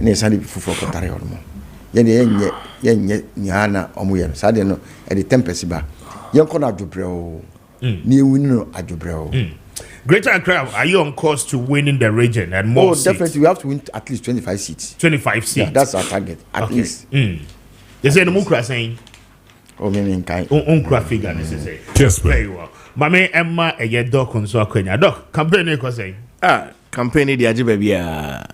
ne sande fufu kotare hono yenye nyana omuye sade no e de tempest ba yenko na adwobre o ni ewini no adwobre o. Greater Accra, are you on course to winning the region and more seats? Definitely we have to win at least 25 seats. 25 seats. Yeah, that's our target at least. You say the Mukra saying meaning kind unkra figure necessary. Yes, very well. Mame Emma a ye doc on so Kenya doc campaign ko saying campaign the ajibebia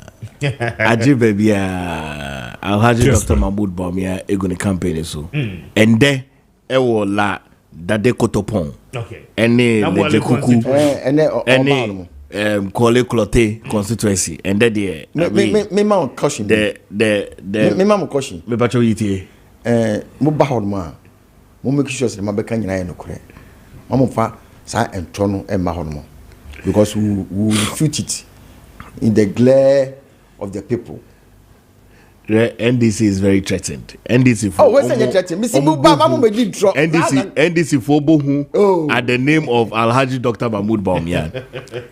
Alhaji Dr. Mahmoud Bawumia egoni campaign so and there e wo la dade kotopon any leje kuku any Kole Klote constituency and that the me ma caution the me ma caution me bacho yiti mo ba ho ma mo make sure say ma be kan nyina ye no kure mo fa sa entro no e ma ho no because we refute it in the glare of the people. NDC is very threatened. NDC for what's that threatened? Me see NDC for bohu at the name of Alhaji Dr. Mahmoud Bawumia.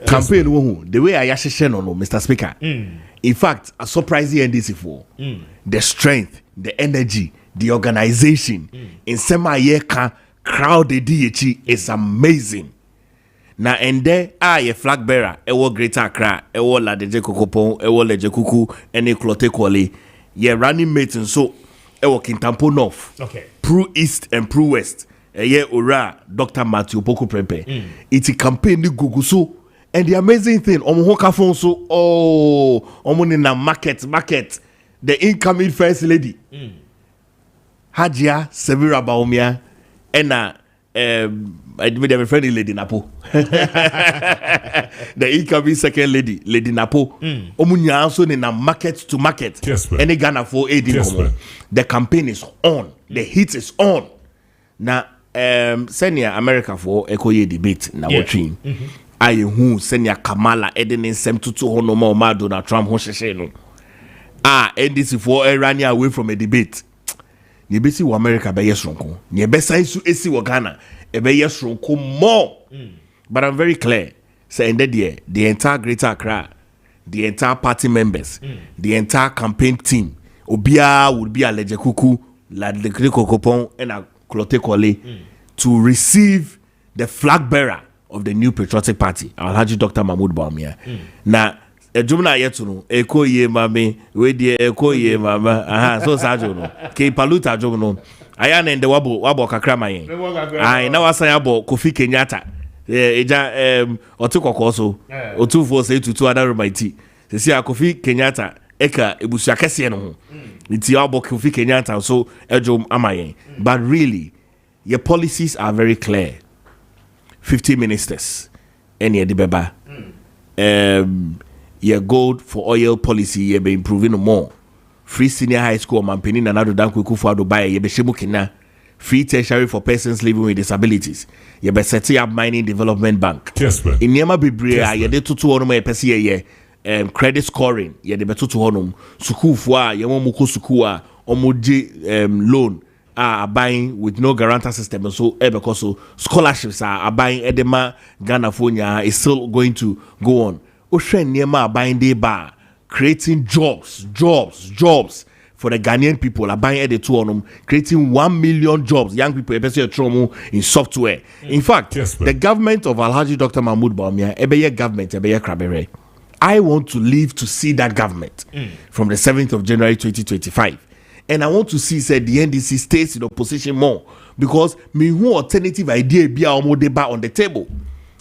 Campaign wohu the way I yashe no Mr. Speaker. In fact, a surprising NDC for the strength, the energy, the organization in sema-year crowd the DHE is amazing. Na ende ye flag bearer ewo Greater Accra ewo Ladeje Kokopon ewo Leje Kuku ene Klote Kwale ye running mates and so ewo Kintampo North Pru East and Pru West ye ora Dr. Matthew Poku Prempe iti campaign ni gugu so and the amazing thing omo kafon so omo ni na market the incoming first lady Hajia Severa Bawumia ena I made a friendly Lady Napo. The incoming second lady, Lady Napo. Omunya also in a market to market. Yes, any Ghana for aid. Yes, the campaign is on. The heat is on. Now, senior America for Ekoye debate. Now, watching. I who senior Kamala Eden in Sem Tutu Honoma Ma Donald Trump Hosheno. NDC for running away from a debate. Ni besi wo America be yesronko ni be sai su esi wo Ghana e be yesronko more but I'm very clear say ended the entire Greater Accra, the entire party members, the entire campaign team obia would be a Leje Kuku la de Kokopon and a Klote Kwale to receive the flag bearer of the new patriotic party Alhaji Dr. Mahmoud Bawumia. Now ejumna yetu no ekoye mame we die ekoye mama so sajo no ke paluta jogo no aya na ende wabo kakra mayen ai na wasa yabo Kofi Kenyatta eja otukoko so otufo say tutu adaru mighty se Kofi Kenyatta eka ebusu akese no ho nti wabo Kofi Kenyatta so ejum amayen but really your policies are very clear 50 ministers any de beba your gold for oil policy you be improving more. Free senior high school mampeni na nado dan kweku for Dubai you be shemukina. Free tertiary for persons living with disabilities. You be setting up mining development bank. Yes, man. In Niama Bibria you de tutu honum e pese ye credit scoring you de be tutu honum suku fwa ye mo muko suku a omoji loan are buying with no guarantor system so because so scholarships are buying edema Ghana Fonya is still going to go on. Ocean Niema buying day bar, creating jobs for the Ghanaian people. Are buying the two on them, creating 1 million jobs. Young people, especially trauma in software. In fact, the government of Alhaji Dr. Mahmoud Bawumia, ebeye government, ebeye krabere. I want to live to see that government from the 7th of January 2025, and I want to see said the NDC stays in opposition more because me who alternative idea be our debate on the table.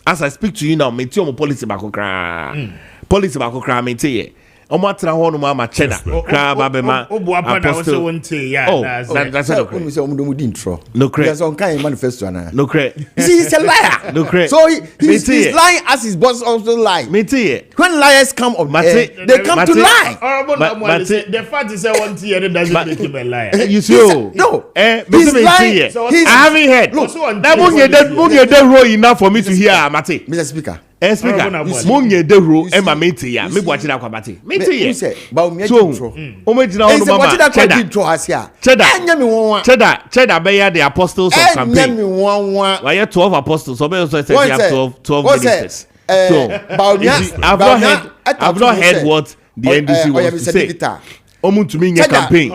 As I speak to you now, me tell policy bakokra. Policy bakokra me tell ye. Omo atra ho no ma cheda. Kra ba be ma. Apostle wonte ya. That's it. When we say omo do intro. No credit. There's some kind of manifesto na. No credit. You see, he's a liar. No credit. So he's lying as his boss also lie. Me tell ye. When liars come up, they come to lie. The fact is that one year doesn't make him a liar. You see, no. He's lying. I haven't heard. Look, that munye de row enough for me to hear, Mate. Mr. Speaker. Speaker, munye de row Emma mete ya. Me boachi na kwa Mate. Mete ye. So, omejina ono mama. Cheddar beya the apostles of campaign. Why 12 apostles? So you said you have 12 ministers. So I've not heard what the NDC wants to say. Omu to me campaign.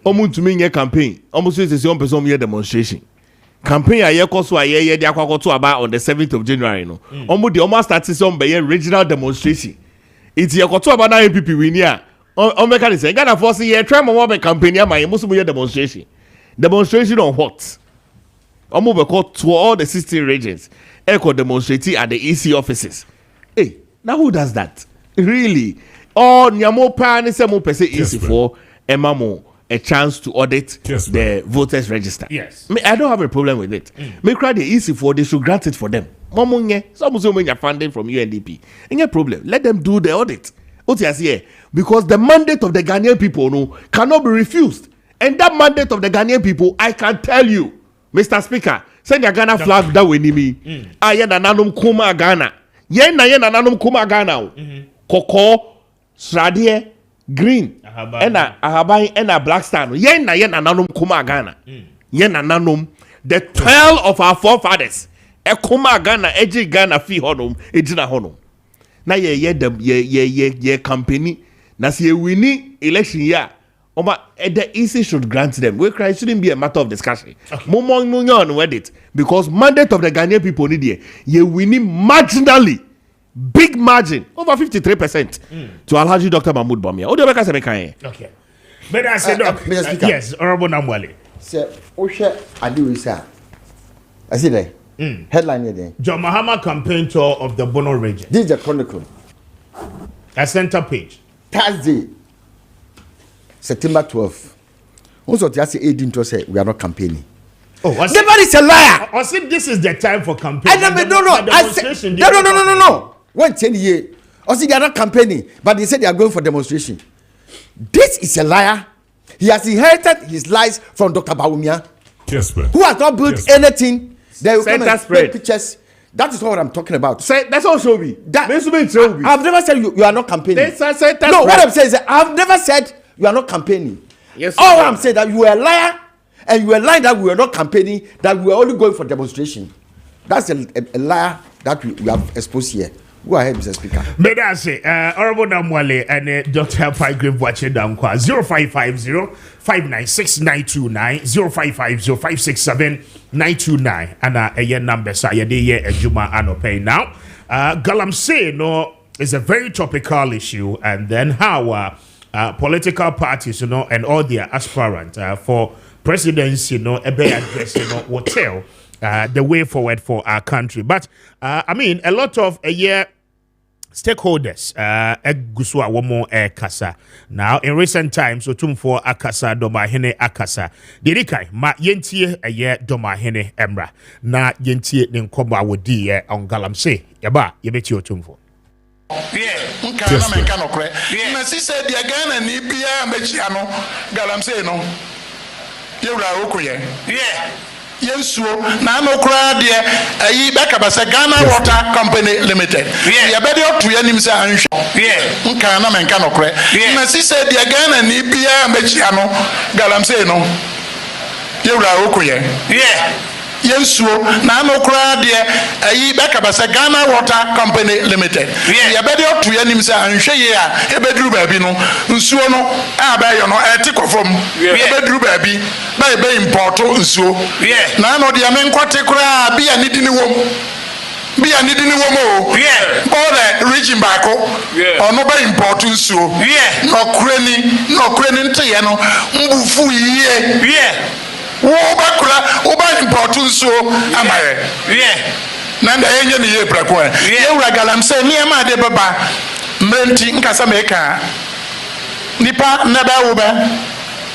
Omu to me campaign. Almost is the person here demonstration. Campaign a year course why ye de akwa to about on the 7th of January no. Omu the almost start some be regional demonstration. It's ye to about na MPP win here. On mechanism Ghana force ye try mo be campaign ya my most year demonstration. Demonstration on what? Omu be called to all the 16 regions. Echo demonstrating at the EC offices. Hey, now who does that? Really? Or nyamo pa ni se mo pese EC for emamo a chance to audit the voters register. Yes. I don't have a problem with it. Me cry the easy for they should grant it for them. Some funding from UNDP. Any problem. Let them do the audit. Because the mandate of the Ghanaian people cannot be refused. And that mandate of the Ghanaian people, I can tell you, Mr. Speaker, send your Ghana flag that way ni me. Ayena nanum kuma Ghana. Yena nanum kuma Ghana. Koko, Sradie, green. Ena ahabai ena black star no yena nanum kuma Ghana yena nanum the 12 of our forefathers e kuma Ghana eji Ghana fi honum ejina honum na ye company na se wini election year oma the EC should grant them. We cry shouldn't be a matter of discussion. Momo no with it because mandate of the Ghanaian people need ye winning marginally. Big margin, over 53% to Alhaji Dr. Mahmoud Bawumia. Okay. But I said, yes, Honorable Namwale. Sir, Osha Adiwisa. I see there. Headline here. John Mahama campaign tour of the Bono region. This is the Chronicle. A center page. Thursday, September 12th. Also, just 18 to say we are not campaigning. Oh, the man is a liar. I said this is the time for campaigning. No. 10 years. Also, they are not campaigning, but they said they are going for demonstration. This is a liar. He has inherited his lies from Dr. Bawumia, who has not built anything. They will come and take pictures. That is what I'm talking about. That's all show me. I've never said you are not campaigning. No, what I'm saying is that I've never said you are not campaigning. Yes. All I'm saying that you are a liar, and you are lying that we are not campaigning, that we are only going for demonstration. That's a liar that we have exposed here. Go ahead, Mr. Speaker. May I say, Honorable Namwale and Dr. Pygrave watching down 0550-596-929, 0550-567-929, and a year number, so a day a Juma Anope now. Galamsey, no, is a very topical issue, and then how political parties, and all their aspirants for presidency, a bear address, will tell. The way forward for our country. But I mean, a lot of stakeholders egusua womo kasa. Now in recent times so tumfo akasa domahene akasa. Dirikai ma yentie domahene emra. Na yentie ne nkoba wodi on Galamsey. Yaba yebeti otumfo. Nka na menka nokre. Na si se dia Ghana ni bia mechi ano Galamsey no. Yewra okoye. Yensuo na anokra de ayi beka basa Ghana Water Company Limited. Ya bede otu ya nim se anhwe. Nka na menka nokre. Na si se de Ghana ni bia mechi ano Galamsey no. Yewra okoye. Yensuo na anokra de ayi beka basa Ghana Water Company Limited. Ya bede otu ya nim se anhwe ye a ebeduru baabi no nsuo no abayo no etikofom ebeduru baabi ba ebe importo nsuo na no de amenkwate kura bia nidi ni wom o all the region back ono ba import nsuo no kureni nteye no mbufu yiye wo ba kura wo ba import nsuo amaye na nda yenye ni ye prako ye wura Galamsey ni ema de baba mrenti nkasa meka nipa na ba wo ba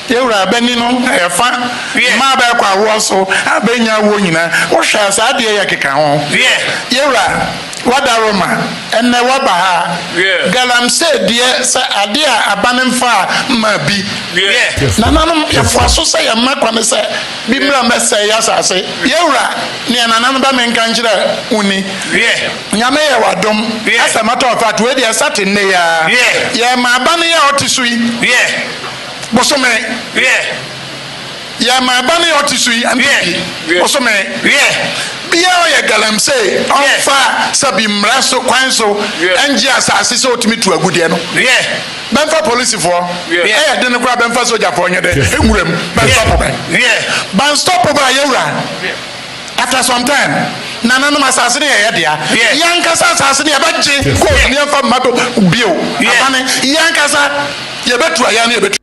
yewura bani no efa ma ba kwa wo so abenya wo nyina wo hwa sa de ye keka ho yewura wadaroma enne waba ha Galamsey de sa ade a abanemfa ma bi na nanom yefo so se ye makwa ne se bi mra mese ya sase yewura ne nanan ba menka nkyira uni nyame ye wadom asa matter of fact we de satene ya ye ma abane ya otisui Bosome ya ma bani otisui ambi bosome bia ya Galamsey onfa sabi mraso kwanso enji asase so otimi tu agudie no Benfa police for. Yeah, didn't grab Benfa soldier for you. England, ban stop over after some time. Nana no masasini ya dia. Yankasa asasini ya baje. Ko ni amfa mato bio. Abane yankasa ye betu ayani ye betu.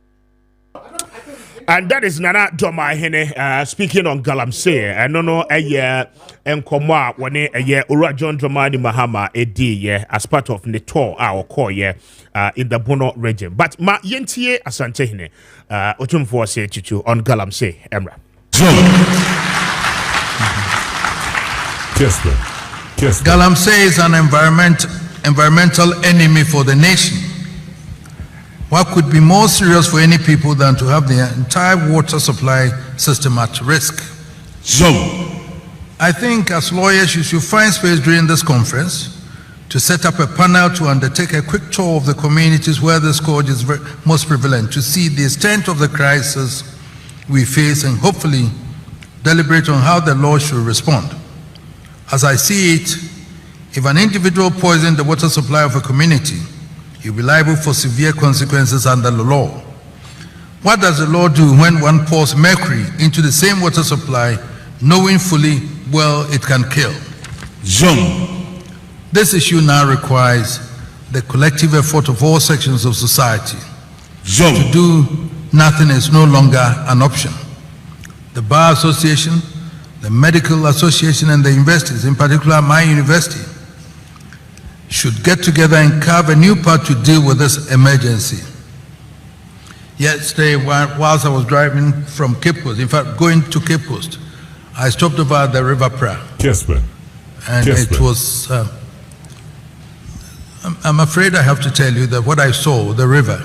And that is Nana Doma speaking on Galamsey. I don't know a year and Koma when a year Ura John Dramani Mahama as part of the tour our core in the Bono region. But ma yentie asante Otum for say to on Galamsey Emra. Galamsey is an environmental enemy for the nation. What could be more serious for any people than to have the entire water supply system at risk? I think as lawyers you should find space during this conference to set up a panel to undertake a quick tour of the communities where this scourge is most prevalent, to see the extent of the crisis we face and hopefully deliberate on how the law should respond. As I see it, if an individual poisons the water supply of a community, he'll be liable for severe consequences under the law. What does the law do when one pours mercury into the same water supply, knowing fully well it can kill? This issue now requires the collective effort of all sections of society. To do nothing is no longer an option. The Bar Association, the Medical Association, and the universities, in particular my university, should get together and carve a new path to deal with this emergency. Yesterday, whilst I was driving from Cape Coast, in fact, going to Cape Coast, I stopped over at the River Pra. And it was, I'm afraid I have to tell you that what I saw, the river,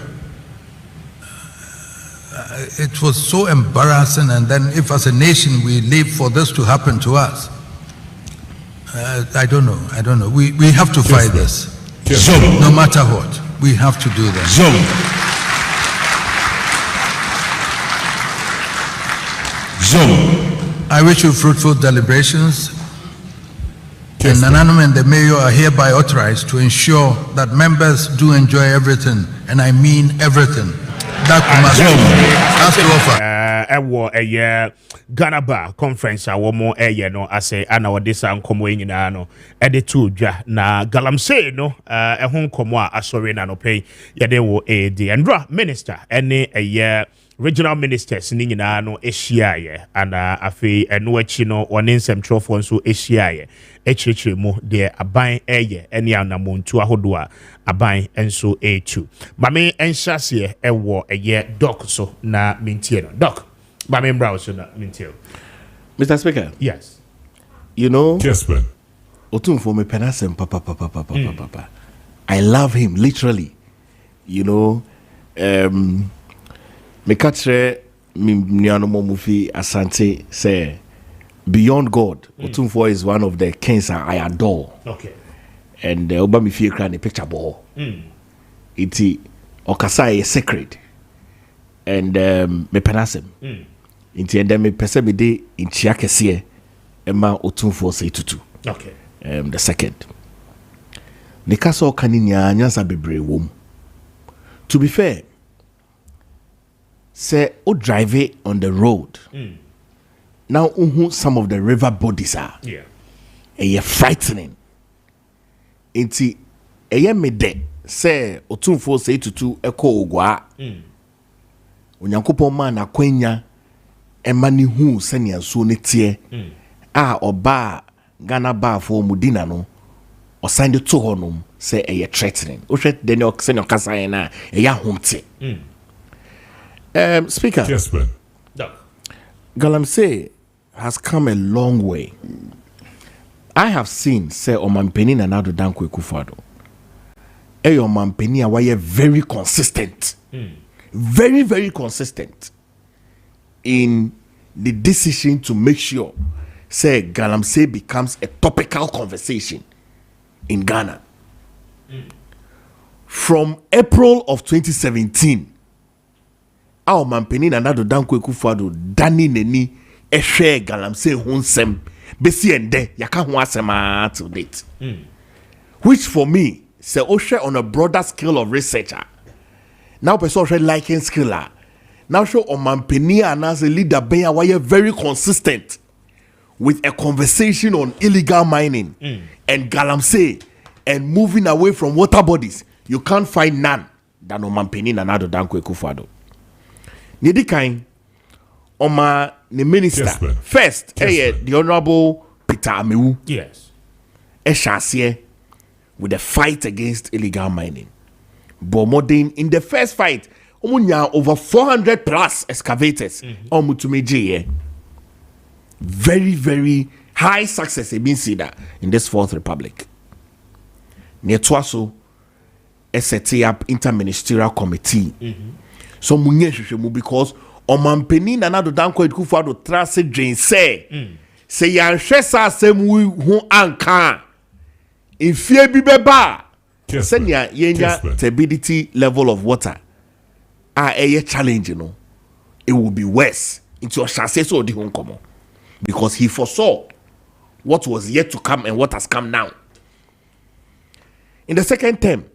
it was so embarrassing. And then if as a nation we live for this to happen to us, I don't know. We have to fight this. No matter what, we have to do that. I wish you fruitful deliberations. And Nananum and the mayor are hereby authorized to ensure that members do enjoy everything, and I mean everything, that has to offer. A Ghana Bar conference a womo no ase ana wode san komo nyina no e de to dwa na Galamsey no e ho komo a asori na no pay ye de wo AD Andra minister ene regional ministers ni nyina no ehia ana afi eno achi no one nsem trofo nso ehia echirechire mu de aban ene anamontu ahodo a aban enso etu mame enhyase ewo doc so na mintie no doc mame browse na mintie. Mr. Speaker. Yes. You know. Yes, man. Otumfo me penasem papa. I love him literally. You know, me katre mi nuanomo mufi asante say beyond God. Otumfo is one of the kings I adore. Okay. And oba mi fie kra ne picture ball. Iti okasa is sacred. And me penasem. Inti and me pese me de inchia kese ema Otumfo say tutu. Okay. The second. Ne kaso kaninya nyansa bebre wom. To be fair, say o drive it on the road. Now some of the river bodies are. Yeah. You're frightening. Inti me de say Otumfo say tutu eko ogwa. Onyankopon man akwanya emani hu senia so ne tie oba Ghana bar for mudina no or signed it to honum say threatening o hwet den o senior kasa na homte. Speaker. Yes, man. Galamsey has come a long way. I have seen say Omampeni na Nado Dankwa Akufo-Addo Omampeni a very consistent. Very, very consistent in the decision to make sure, say, Galamsey becomes a topical conversation in Ghana. From April of 2017, our Mampeni and Nado Dankwa Akufo-Addo Dani Neni Eshe Galamsey Hunsem Besi Ende Yaka Huasema to date. Which for me, say Oshe on a broader scale of researcher. now person should liking skiller. Now show Omampeni and as a leader being why you're very consistent with a conversation on illegal mining and galamsey and moving away from water bodies. You can't find none than Omampeni and Nado Dankwa Akufo-Addo. Nidikai Oma the minister first the Honorable Peter Amewu. Yes. Eshasiye with the fight against illegal mining. Bomodin in the first fight, omunya over 400 plus excavators. Very, very high success being seen in this Fourth Republic. Netwaso set up interministerial committee. So munye because Omampeni Nana Dankwa Akufo-Addo trust Jane say yanhwesa asem hu anka ifie bi beba senya yenya turbidity level of water a challenge it will be worse into Oshase so di hu nkomo because he foresaw what was yet to come and what has come now. In the second term,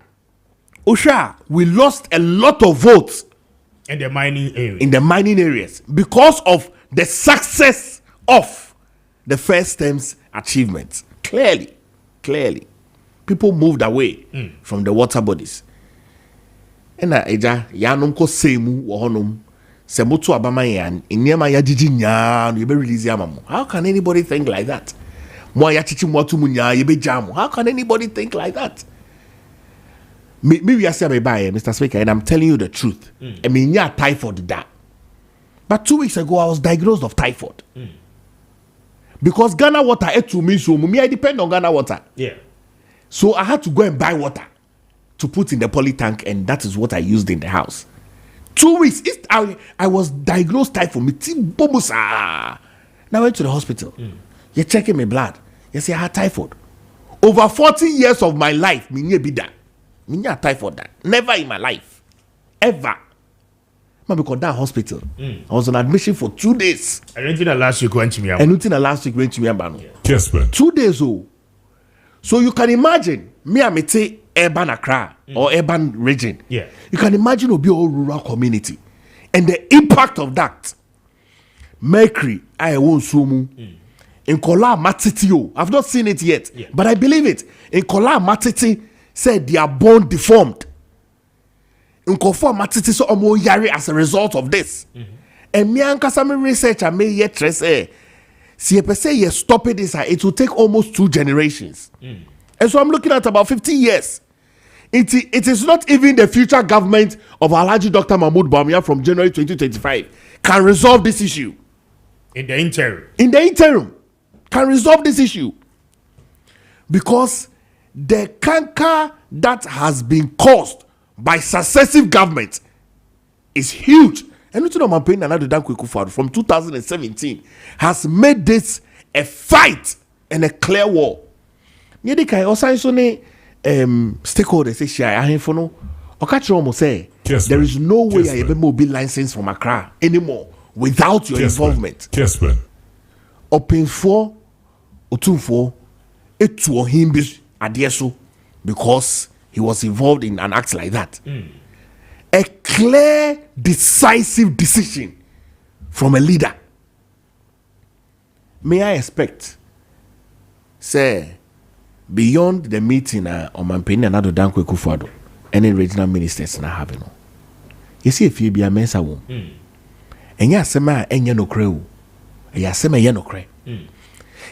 Osha, we lost a lot of votes in the mining area. In the mining areas because of the success of the first term's achievements. Clearly, people moved away from the water bodies. And eja yanum ko semu wo honum semoto abama yan inyema ya jiji nya you be release yamamu. How can anybody think like that? Mo ya chichi mo atu munya ye be jamu. How can anybody think like that? Maybe I say Mr. Speaker, and I'm telling you the truth. I mean, yeah, typhoid that. But 2 weeks ago, I was diagnosed of typhoid. Because Ghana water ate to me, so I depend on Ghana water. Yeah. So I had to go and buy water to put in the poly tank, and that is what I used in the house. 2 weeks, I was diagnosed typhoid. Now I went to the hospital. You're checking my blood. You say I had typhoid. Over 40 years of my life, me be that. Me typhoid that. Never in my life. Ever. Man, because that hospital, I was on admission for 2 days. And anything that last week went to me. Yes, man. 2 days old. So you can imagine me amete urban Accra or urban region. Yeah. You can imagine it'll be all rural community. And the impact of that. Mercury, I won't sumu. In Kola Matitio. I've not seen it yet. Yeah. But I believe it. In Kola Matiti said they are born deformed. Nkofo matiti so omo yare as a result of this. And me and Kasami researcher may yet say, si say you stop it this, it will take almost 2 generations. And so I'm looking at about 50 years. It is not even the future government of Alhaji Dr. Mahmoud Bawumia from January 2025 can resolve this issue. In the interim. In the interim, can resolve this issue. Because the canker that has been caused by successive governments is huge. And from 2017 has made this a fight and a clear war. Stakeholders say there is no way I ever be licensed from Accra anymore without your involvement. Yes, man. Open 4 or 2-4 it to him Adieso because he was involved in an act like that. A clear, decisive decision from a leader. May I expect, say, beyond the meeting on Omampeni and Nado Dankwa Akufo-Addo, any regional ministers na having no. You see if you be a mensa won. And ya sema enye no kre o. Ya sema ye no kre.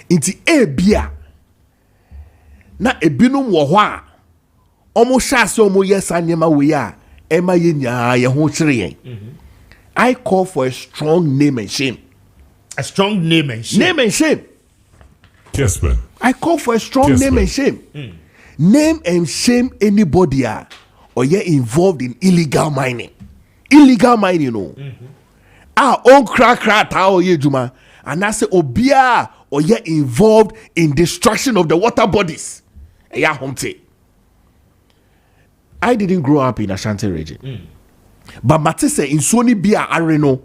Inti bia na ebinum wo ho a omo shase omo yesa nyema we a ema ye nya ye ho kire yen. I call for a strong name and shame. A strong name and shame. Name and shame. Yes, man. I call for a strong name and shame. Name and shame anybody or you're involved in illegal mining. Illegal mining, you know. On crack how ye juma. And I say obia or you're involved in destruction of the water bodies. I didn't grow up in Ashanti region. But Matisse in Sony Bia Areno,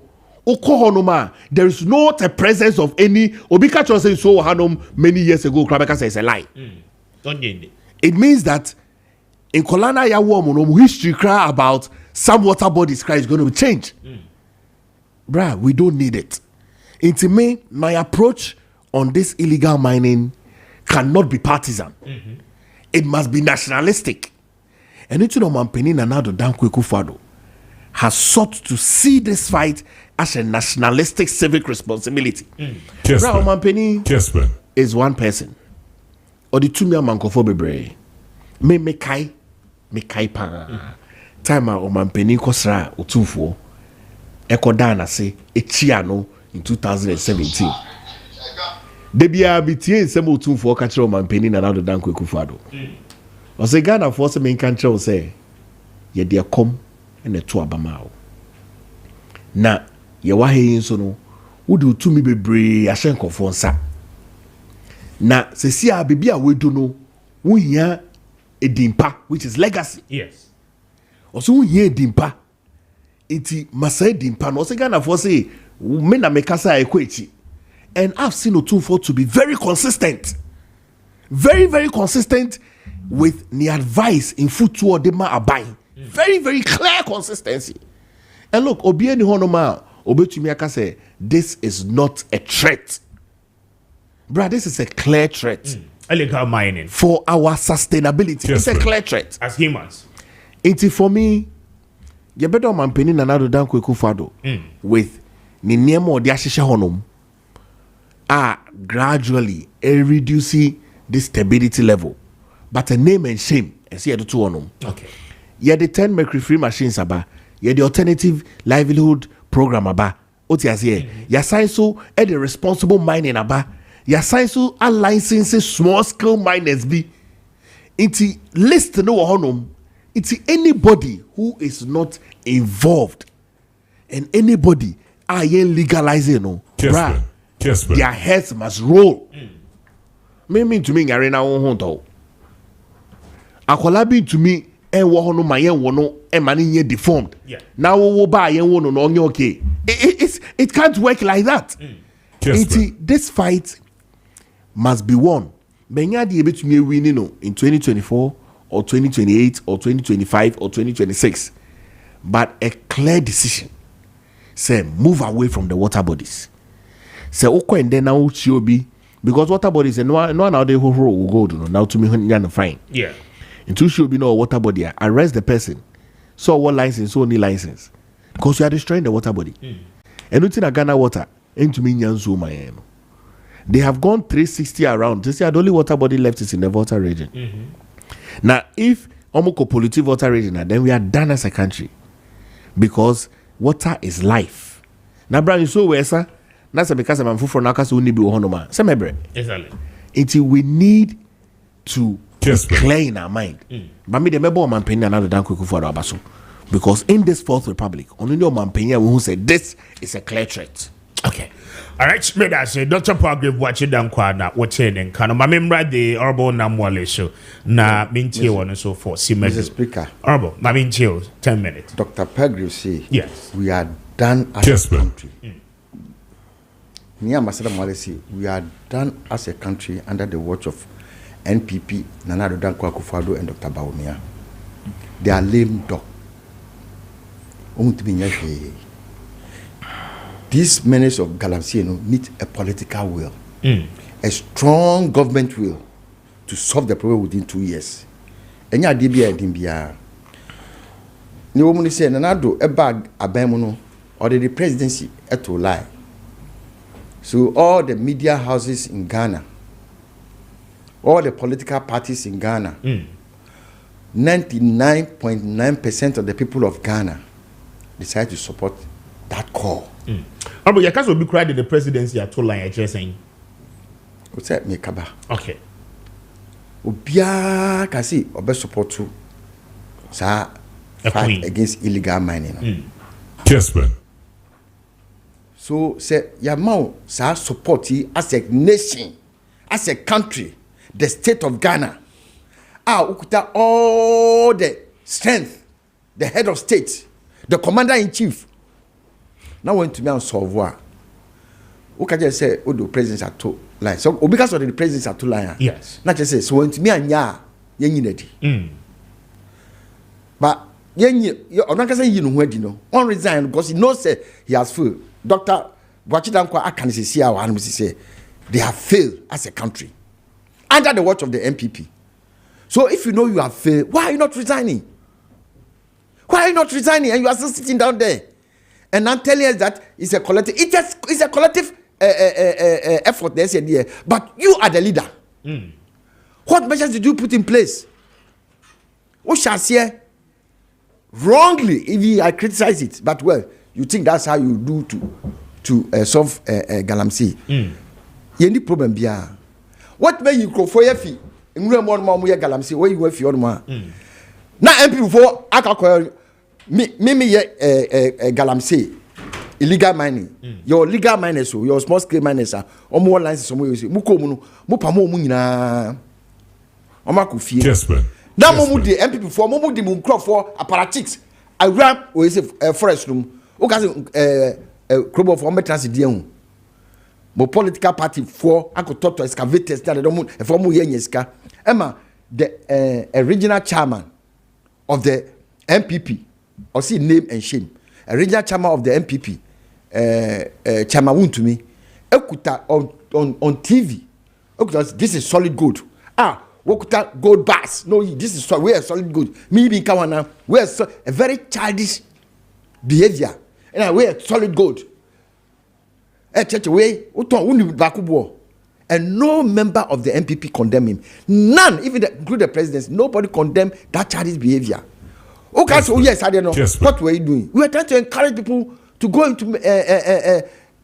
Okohonoma, there is not a presence of any Obika Chose so Hanom many years ago. Krabeka says a lie. It means that in Kolana Yawomonom history cry about some water bodies cry is going to change. Bruh, we don't need it. Into me, my approach on this illegal mining cannot be partisan. It must be nationalistic. And it's no man Penny Nanado Dankwe Akufo-Addo has sought to see this fight as a nationalistic civic responsibility. Kesman. Man Penny is one person. Or the two me mankofo bebre. Me kai pa. Time a man Penny kosra otufo. Eko dana se echiano in 2017. Debia bitie nsem otufo ka kire man Penny Nanado Dankwe Akufo-Addo. O se Ghana for se men kan kire say ye de kom na to abama o. Na ye wa he nso no wo de otumi bebre ahyenkofo nsa. Na se si a bibia wedu no wo hia edimpa which is legacy. Yes. Also wo hia edimpa. Iti masa edimpa no se Ghana for say me na mekasa ekwechi. And I've seen Otunfo to be very consistent. Very, very consistent with the advice in footwear they ma abide. Very, very clear consistency. And look, Obieni Honoma, Obetumi aka say, this is not a threat. Bruh, this is a clear threat. Illegal mining. For our sustainability. Yes, it's a clear threat. As humans. It's for me, you better man Penny Nanado Dankwe Akufo-Addo with ni niemo di ashisha honum are gradually reducing the stability level. But a name and shame, and see the two on them. Okay. Yeah, the 10 mercury free machines aba. Yeah, the alternative livelihood program aba. Oti asiye. Ya science the responsible mining aba. Ya science a licensing small scale miners be. Iti list no honum. Iti anybody who is not involved and anybody are legalizing no. Their heads must roll. Me to me arena won ho. Akola bi to me e wo ho no ma yen wo no e ma nye deformed. Now wo ba yen wo no no onye okay. It can't work like that. This fight must be won. Benya de ebetumi win no in 2024 or 2028 or 2025 or 2026. But a clear decision. Say move away from the water bodies. Say okwa and then now chiobi because water bodies and no now they will go to now to me fine. Yeah. Into should be no water body. Arrest the person. So what license? So only license. Because you are destroying the water body. And nothing a Ghana water into me nyanzu my. They have gone 360 around. They say the only water body left is in the water region. Now, if omoko polluted water region, then we are done as a country. Because water is life. Now, Brian, you so where sir? That's because I'm full for nakas only be honoma. Semebre. Exactly. Until we need to clear in our mind. But me the member man Penny another Dankwe Akufo-Addo abaso. Because in this Fourth Republic, only no man Penny who said this is a clear threat. Okay. All right, me that say Dr. Pargrave watching down kwana watching kano ma member the Honorable Namwale show na mintie one so for Mr. Speaker. Honorable ma mintie 10 minutes. Dr. Pargrave say yes. We are done as a country. Me and Ambassador Mwale say we are done as a country under the watch of NPP, Nana Addo Dankwa Akufo-Addo and Dr. Bawumia. They are lame dog. These ministers of Galamsey need a political will, a strong government will to solve the problem within 2 years. And ya DBA Dimbia. Ni woman say Nana Addo a bag abemono or the presidency to lie. So all the media houses in Ghana, all the political parties in Ghana, 99.9% of the people of Ghana decide to support that call. But you can't be cried in the presidency at all line saying. What's that, Mekaba? Okay. Obia can see or best support to fight against illegal mining. Yes, man. So say Yamau sa support as a nation, as a country, the state of Ghana. Ukuta all the strength, the head of state, the commander in chief. Now went to me and solve war. Uka just say, oh, the presidents are too line. So because of the presidents are too line. Yes. Not just say, so went to me and ya, yenny. But Onakasa yi no ho adi no. On resign because he knows he has failed. Dr. Bwachidankwa Akanisi Sia wa say they have failed as a country under the watch of the MPP. So if you know you have failed, why are you not resigning? Why are you not resigning and you are still sitting down there? And I'm telling us that it's a collective. It's a collective effort. There, but you are the leader. What measures did you put in place? What shall say? Wrongly, if I criticize it, but well, you think that's how you do to solve Galamsey. You need problem bia. What may you go for your fee? In room one more Galamsey, where you work for your man. Now, MP before I me Galamsey illegal mining. Your legal miners, your small scale miners are more lines somewhere. Mukomuno, Mupamo Munina. Omakufie. Yes, man. Now, Momu the MP before Momu the Munkro for apparatchiks. I ran with a forest room. Okay, crop of Ometransi Dion. Mo political party for I could talk to excavators that I don't a former Yenyeska. Emma, the original chairman of the MPP, or see name and shame. Original chairman of the MPP, Chairman to me, Ekuta on TV. Okay, this is solid gold. Wokuta gold bars. No, this is we are solid gold. Me being Kawana, we are a very childish behavior. And we are solid gold. And no member of the MPP condemn him. None, even including the president, nobody condemned that childish behavior. Okay, so yes, I don't know. Yes, what were you doing? We were trying to encourage people to go into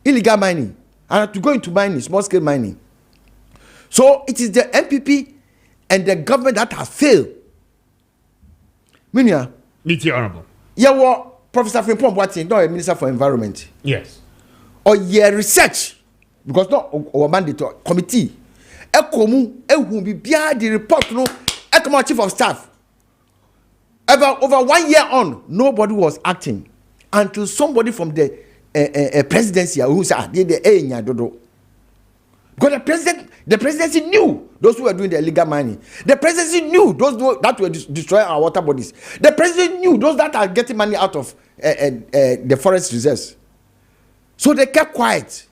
illegal mining and to go into mining, small scale mining. So it is the MPP and the government that has failed. Minya. Meet you, Honorable. Yeah, well, Professor Frimpong Boateng, not a minister for environment. Yes. Or your research, because not our mandate committee. Ekomu, ehu be the report no. Ekomu chief of staff. Over 1 year on, nobody was acting until somebody from the presidency who said dodo. Because the presidency knew those who were doing the illegal mining. The presidency knew those that were destroying our water bodies. The president knew those that are getting money out of the forest reserves. So they kept quiet.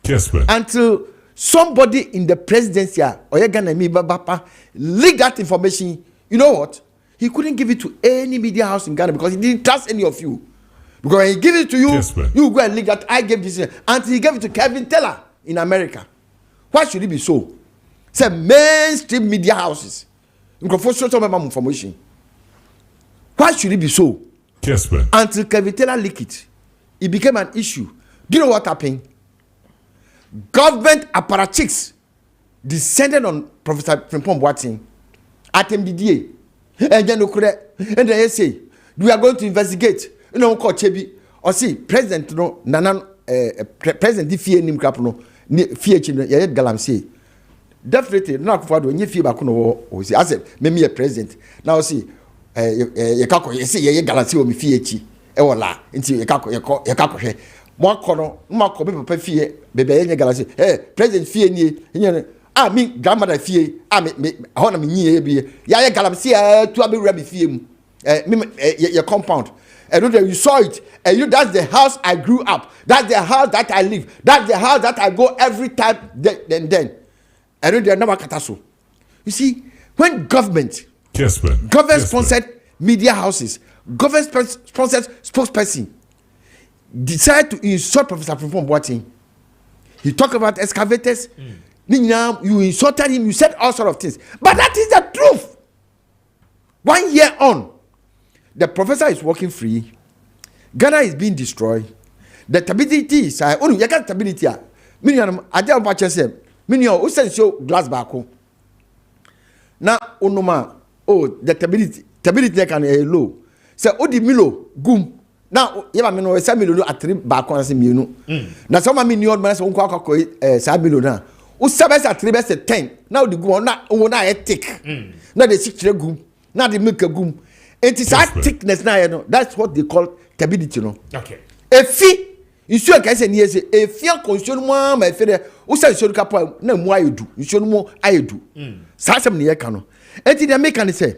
Yes, man. Until somebody in the presidency leaked that information. You know what? He couldn't give it to any media house in Ghana because he didn't trust any of you. Because when he gave it to you, yes, you go and leak that I gave this. Until he gave it to Kevin Teller in America. Why should it be so? Say mainstream media houses. Information. Why should it be so? Yes, man. Until Kevin Teller leaked it, it became an issue. Do you know what happened? Government apparatchiks descended on Professor Frimpong Boateng at MDDA. And then they say, we are going to investigate. You know, call Chebi. Or see, President, no, Nana, President, the fear nim crap, no, fear chin, yet Galamsey. Definitely, not for when you feel back, no, I said, maybe a president. Now, see, you see, ye Galamsey will be fear chi, ewola, into your kako, more corner, more copy, fear, baby, Galamsey, President fear ye, I mean, grandmother fear. I mean, honor me be. Ya Galamsey to be rabbi fear. Your compound. And you saw it. And you, that's the house I grew up. That's the house that I live. That's the house that I go every time. Then. And they never kataso. You see, when government, yes, man. Government sponsored media houses, government sponsored spokesperson decide to insult Professor Frimpong Boateng. He talked about excavators. You insulted him, you said all sort of things. But that is the truth. 1 year on, the professor is working free. Ghana is being destroyed. The stability is you got stability. I don't watch yourself. Who sends you glass back home? Now, the stability can low. Say, the Milo, goom. Now, you say Milo at 3 back on as now, some of me new man won't call Sabilo now. Who sabes at 3 best at 10. Now the go not a thick. Now the 6 goom. Now the milk a goom. It is that thickness now, you know. That's what they call stability, you know. Okay. A fee, you sure can say yes, a fear consume one, my father, who says you capo, no more you do. You should more, I do. Sasam near cano. And the American say,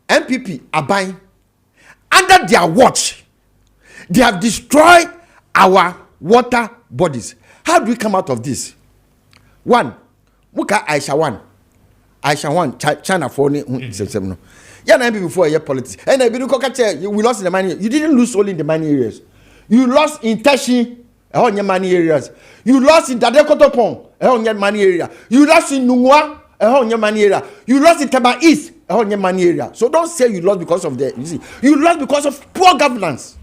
President Milo, goom. Now, you insult him, you said all sort of things. But that is the truth. 1 year on, the professor is working free. Ghana is being destroyed. The stability is you got stability. 1 year on, the government sponsored media houses, government sponsored spokesperson decide to insult Professor Frimpong Boateng. He talked about excavators. MPP are buying under their watch. They have destroyed our water bodies. How do we come out of this? One, look at Aisha one, China for no. Yeah, before your politics. And we lost in the money. You didn't lose only in the money areas. You lost in Tashi, on your money areas. You lost in Tadekotopon, on your money area. You lost in Nungwa, on your money area. You lost in Taba East, on your money area. So don't say you lost because of the. You see, you lost because of poor governance.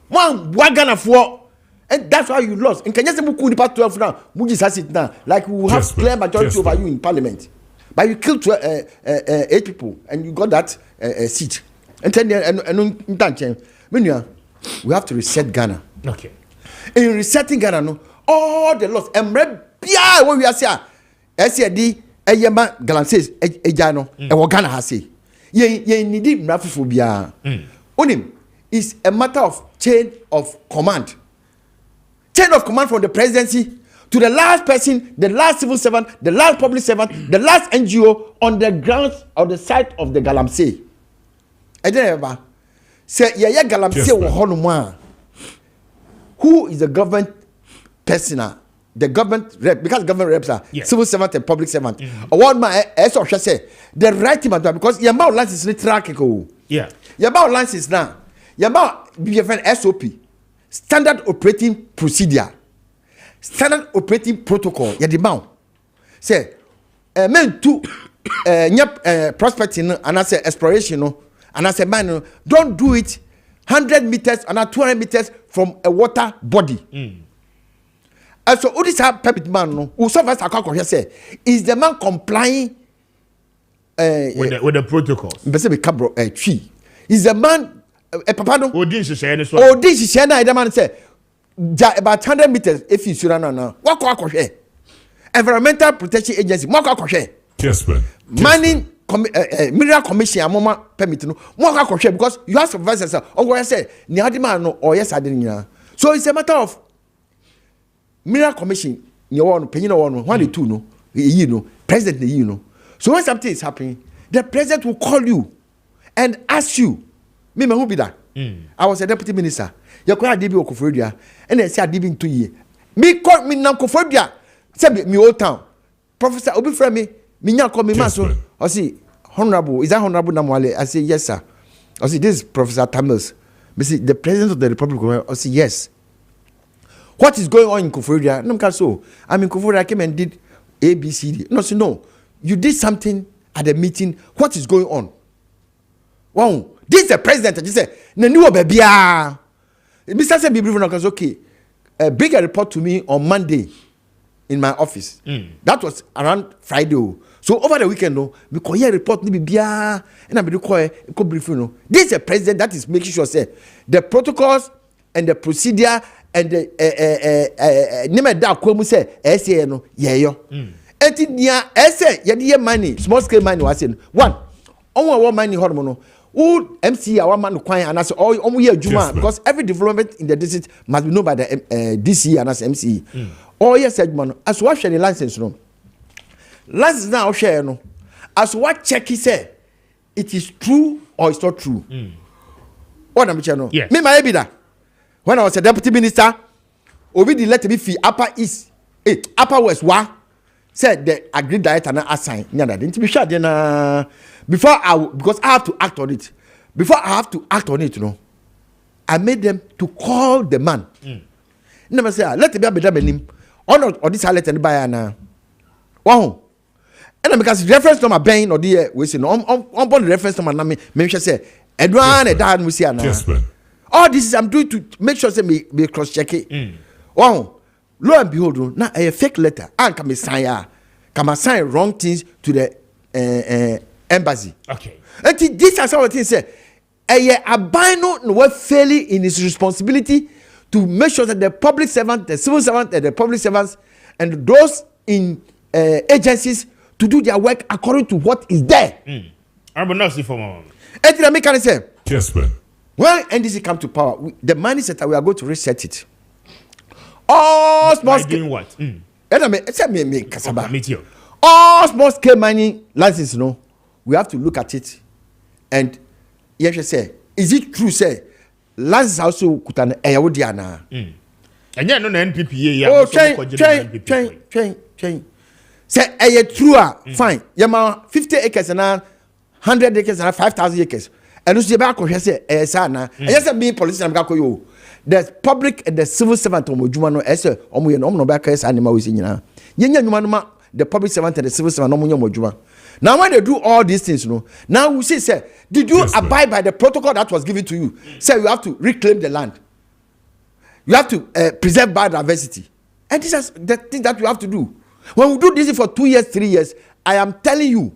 One wagon of war, and that's why you lost. And can you say Muku part 12 now? Mujis has it now. Like we will have clear majority over you in parliament. But you killed 8 people and you got that seat. And then we have to reset Ghana. Okay. In resetting Ghana, no, all the loss. And what we are saying, SCD, Ayama Galances, Ejano, and what Ghana has said. Ye need Raphobia. Onim is a matter of chain of command. Chain of command from the presidency to the last person, the last civil servant, the last public servant, the last NGO on the grounds of the site of the Galamsey. I don't ever say, yeah, Galamsey, who is the government person? The government rep, because government reps are civil servant and public servant. What my say, the right team because your mouth license is trackable. Yeah, your mouth license now, your mouth BFN SOP, standard operating procedure. Standard operating protocol. Ya the bound. Say, men to prospecting and I say exploration no, and I say man don't do it 100 meters and 200 meters from a water body. And so, what is our permit man? No, who so fast I say is the man complying with the protocols. Bese be cabro tree. Is the man a papa no? Odin she say this is na the man say. About 100 meters if you should now. What Environmental Protection Agency, Yes, man. Mining Mineral Commission, a moment permit no more because you have supervisors. Oh, what I said, Niadima no, or yes, I didn't. So it's a matter of Mineral Commission, you want opinion on one, two, no, you know, president, you know. So when something is happening, the president will call you and ask you, me, who be that? I was a deputy minister. You can't DB Okofrodia, and then say I DB in 2 years. Me call me now Okofrodia. Say me old town. Professor Obi friend me now call me maso. I say honorable. Is that honorable Namwale? I say yes, sir. I say this is Professor Tamils. Me say the president of the Republic. I say yes. What is going on in Okofrodia? No, so I'm in Okofrodia. I came and did ABCD. No, so no. You did something at the meeting. What is going on? Wow. This is the president. He said, "Nenu baby ah." Mr. Said, "Be brief now, okay. Bring a report to me on Monday in my office." That was around Friday. So over the weekend, no, we call here report ni be and I be call brief no. This is the president that is making sure say the protocols and the procedure and the name that kwemu say say no yeyo. Enti nia say ye money, small scale money was saying. One, on money hormone no. Who MC our man kwan and as all year Juma because every development in the district must be known by the DC and as MC. All year said man as what share the license no. License now share no. As what check he say it is true or it's not true. What am I no? Yes. Me my be that. When I was a deputy minister, Obi the let me fee upper east, upper west wa said the agreed diet and assign. Nyada didn't be sure then because I have to act on it. Before I have to act on it, you know, I made them to call the man. Never say, let me be him. Or this I let anybody now. Wow. And because reference to my brain or the we say no on reference to my name, maybe say Edwan and Dan we see now. All this is I'm doing to make sure say me cross check it. Wow. Lo and behold, now a fake letter. And can sign wrong things to the embassy. Okay. And this is how things say. Abino no failing in his responsibility to make sure that the public servant, the civil servant, and the public servants, and those in agencies to do their work according to what is there. I'm not see for more. And the American say, yes, man. when NDC come to power, the money set we are going to reset it. All small scale. Doing what? All small scale mining license, we have to look at it And yes, say, is it true? Say, last also kutan Ayodiana. And yet, no NPP. Oh, train. Say, a true, fine. Yama 50 acres and 100 acres and 5,000 acres. And you see about say, sana. And yes, being police and Gakoyo. The public and the civil servant Omujumano, as a Omuyan back as animal is in Yana. Yenya, the public servant and the civil servant Omujuma. Now, when they do all these things, now we say, did you abide by the protocol that was given to you? Say, you have to reclaim the land. You have to preserve biodiversity. And this is the thing that you have to do. When we do this for 2 years, 3 years, I am telling you,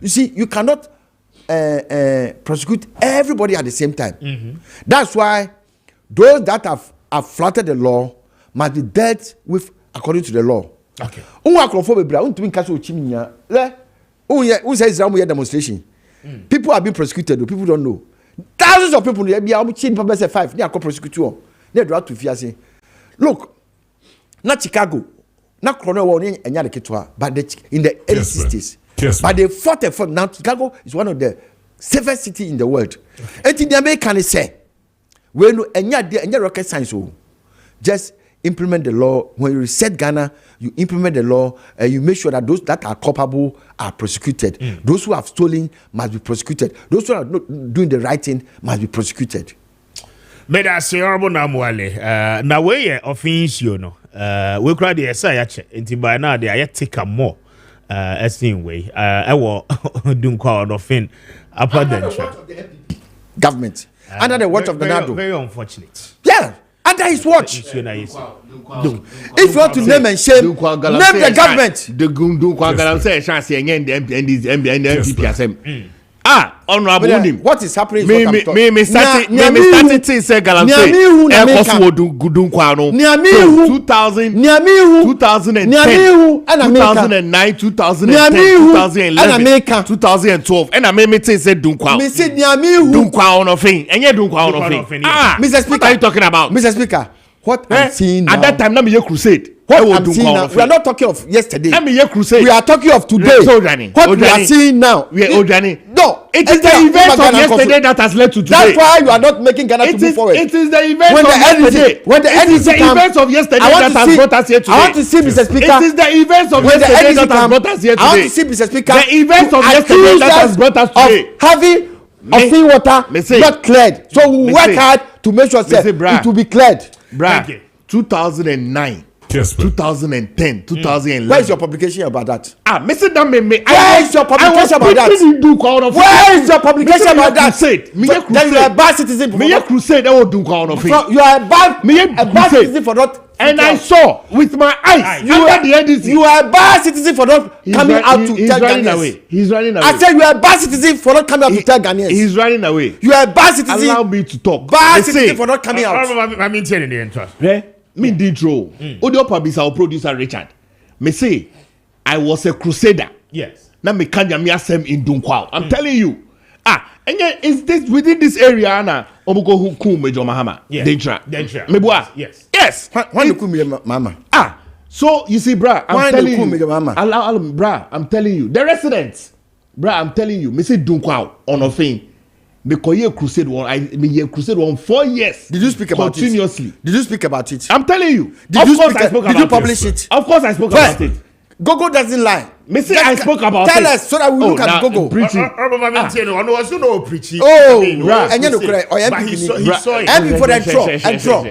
you see, you cannot prosecute everybody at the same time. That's why those that have flouted the law must be dealt with according to the law. Okay. Demonstration. People have been prosecuted, people don't know. Thousands of people, they are 5, they are prosecuted. They are to fear. Look, not Chicago, not Cornell, but in the early 60s. Yes, but they fought for now. Chicago is one of the safest cities in the world. And in the American say, when any rocket science, just implement the law. When you reset Ghana, you implement the law and you make sure that those that are culpable are prosecuted. Those who have stolen must be prosecuted. Those who are not doing the right thing must be prosecuted. But that's horrible now, Mwale. Now we offense you know. We cry the SI until by now they are take a more. Way. I will do call offend upper than government. Under the watch of the NATO. Very unfortunate. Yeah. Under his watch. If you want to name and shame, name the government. The Gundu Kwagalam say chance and the MPP. Honorable Unim. What is happening? Me started to say Galam say Ekosu do Gudun Kwano. 2000 2010 2009 2010 2011 2012 and I made me say Dunkwa. Me say Niamihu Dunkwa on of thing. And you Dunkwa on of thing. Mr. Speaker, what are you talking about? Mr. Speaker, what I'm seeing now. At that time, let me hear crusade. What I'm seeing now, we are not talking of yesterday. Let me hear crusade. We are talking of today. What we are seeing now. We are Ojani. No, it is the events of yesterday that has led to today. That's why you are not making Ghana to move forward. It is the events of yesterday. When the events of yesterday that has brought us here today. I want to see Mr. Speaker. It is the events of yesterday that has brought us here today. I want to see Mr. Speaker. The events of yesterday that has brought us today. Having clean water not cleared. So we work hard to make sure it will be cleared. Bruh, 2009. Yes, 2010, 2011. Where is your publication about that? Mr. Dame, where is your publication about that? Where is your publication about that? Then you are a bad citizen. Me a crusade. I will do crown of it. You are a bad citizen for not. And I saw with my eyes. You are the NDC. You are a bad citizen for not coming out to tell Ghanaians. He's running away. I said you are a bad citizen for not coming out to tell Ghanaians. He's running away. You are a bad citizen. Allow me to talk. Bad citizen for not coming out. I'm intending the interest. Me did roll. Audio publisher or producer Richard. Me say I was a crusader. Yes. Now me kanya me asem in Dunkwao. I'm telling you. And yet is this within this area Anna Obuko who cool Major Mahama? Yes. Danger. Mebua. Yes. Yes. Why you cool Mama? So you see, bruh, I'm telling you. Bruh, I'm telling you. The residents, bruh, I'm telling you. Me say Dunkwao on a thing. Because you crusade one 4 years. Did you speak about continuously? It? Did you speak about it? I'm telling you. Did you publish it? Of course I spoke about it. Gogo doesn't lie. Me say I spoke about it. Tell us so that we look at Gogo. Preaching. Preaching. Oh, and you know correct. Oh, MP for the intro.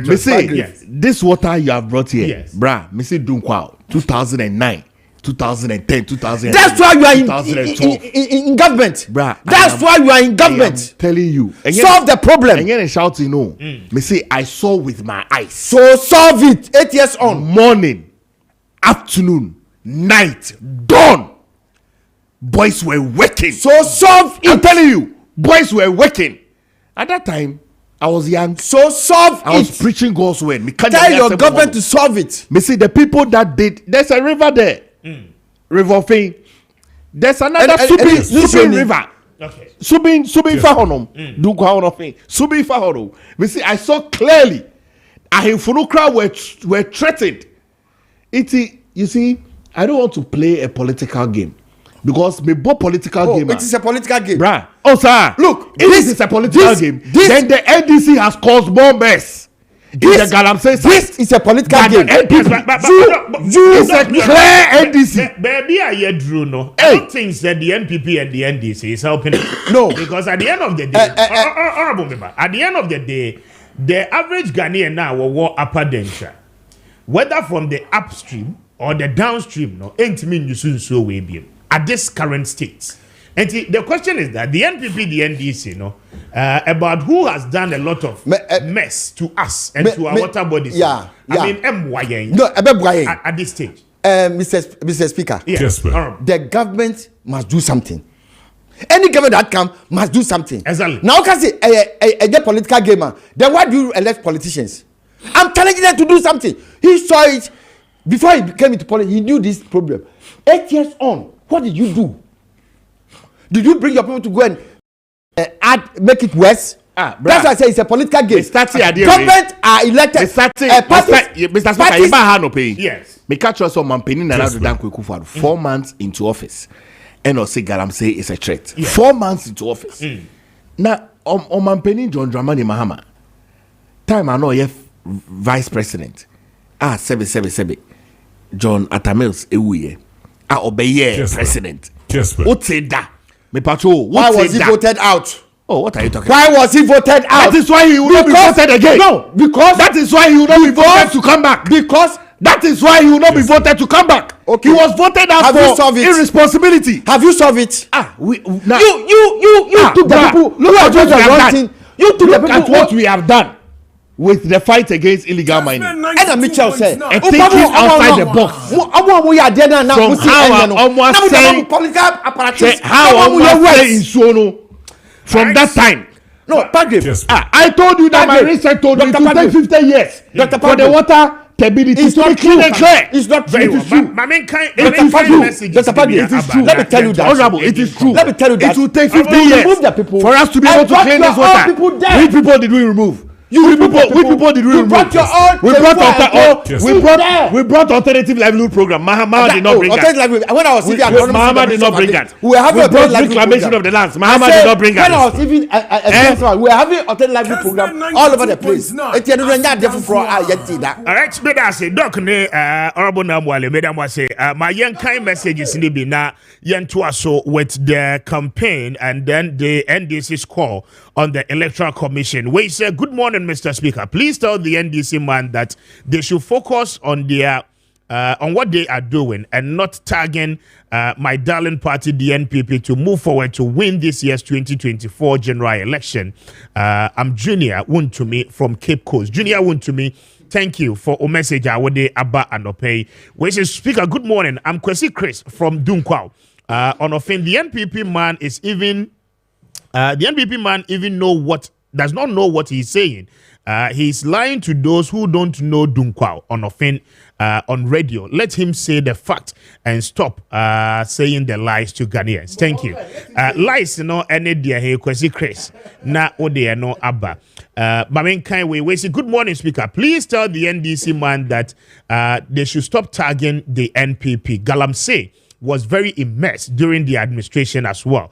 Me say this water you have brought here, bruh. Me say Dunkwao 2009. 2010, 2011. That's why you are in government. Bruh, that's why you are in government. I'm telling you. Solve the problem. And then shouting, no. Me say, I saw with my eyes. So solve it. 8 years on. Morning, afternoon, night, dawn. Boys were working. So solve it. I'm telling you, boys were working. At that time, I was young. So solve it. I was preaching God's word. Tell your government to solve it. Me see the people that did. There's a river there. River Fame. There's another Subin River. Okay. Subin Fahonom. Dunkwa Fame. Subin Fahonom. We see, I saw clearly. Ahimfunukra were threatened. You see, I don't want to play a political game. Because me bo political game. It is a political game. Bruh. Oh, sir. Look, this is a political game. Then the NDC has caused more mess. This is a political game. It's a clear NDC. Baby, I drew no. I don't think that the NPP and the NDC is helping. No. Because at the end of the day, honorable member, at the end of the day, the average Ghanaian now will walk upper denture. Whether from the upstream or the downstream, no, ain't mean you soon so way be. At this current state. And the question is that the NPP, the NDC, about who has done a lot of mess to us and to our water bodies. Yeah. I mean, MYN. No, at this stage. Mr. Speaker. Yes, sir. The government must do something. Any government that comes must do something. Exactly. Now, can say a political gamer. Then why do you elect politicians? I'm challenging them to do something. He saw it before he came into politics. He knew this problem. 8 years on. What did you do? Did you bring your people to go and make it worse? That's why I say it's a political game. Government are elected. Mr. Speaker, yes. Me catch us on Mampeni na do dan kweku for 4 months into office. And also say it's a threat. Yeah. 4 months into office. Now, on Mampeni John Dramani Mahama, time I know you vice president. Sebe. John Atamils Ewuye. Obey president. Yes, sir. What's it that? Me patrol. Why was he voted out? Oh, what are you talking Why was he voted out? That is why he will not be voted again. No, because that is why he will not be voted to come back. Because that is why he will not be voted to come back. Okay. He was voted out for irresponsibility. Have you solved it? You took the people. Look at what we have done. You took the people. What we have done with the fight against illegal mining. And Mitchell said, thinking outside the box. From from that time. No, Patrick. Yes, I told you that my research told me it will take 50 years for the water stability to be clean and clear. It's not Very true. well. Dr. Pagge, it is true. Let me tell you that. Honorable, it is true. Let me tell you that. It will take 50 years for us to be able to clean this water. Which people did we remove? Which people did we remove? We brought alternative livelihood program. Mahama did not bring that. When I was even Mahama did not bring that. We were having we brought reclamation of the lands. Mahama did not bring that. When I was even we were having alternative livelihood program all over the place. All right, but I say, Doc, Honorable Namwale, Madam was say, my young kind messages in the Bina, Yan Tuaso with the campaign and then the NDC's call on the Electoral Commission. We say, good morning, Mr. Speaker. Please tell the NDC man that they should focus on their on what they are doing and not tagging my darling party, the NPP, to move forward to win this year's 2024 general election. I'm Junior Wuntumi from Cape Coast. Junior Wuntumi, thank you for a message. I would Abba and Opay. We say, Speaker, good morning. I'm Kwesi Chris from Dunkwao. On offend, the NPP man is even the NPP man even does not know what he's saying. He's lying to those who don't know Dunkwao on offend on radio. Let him say the fact and stop saying the lies to Ghanaians. Thank you. Lies, any dear here, Kwesi Chris. Na ode no abba. Mamen Kainwe, we say, good morning, Speaker. Please tell the NDC man that they should stop tagging the NPP. Galamsey was very immersed during the administration as well.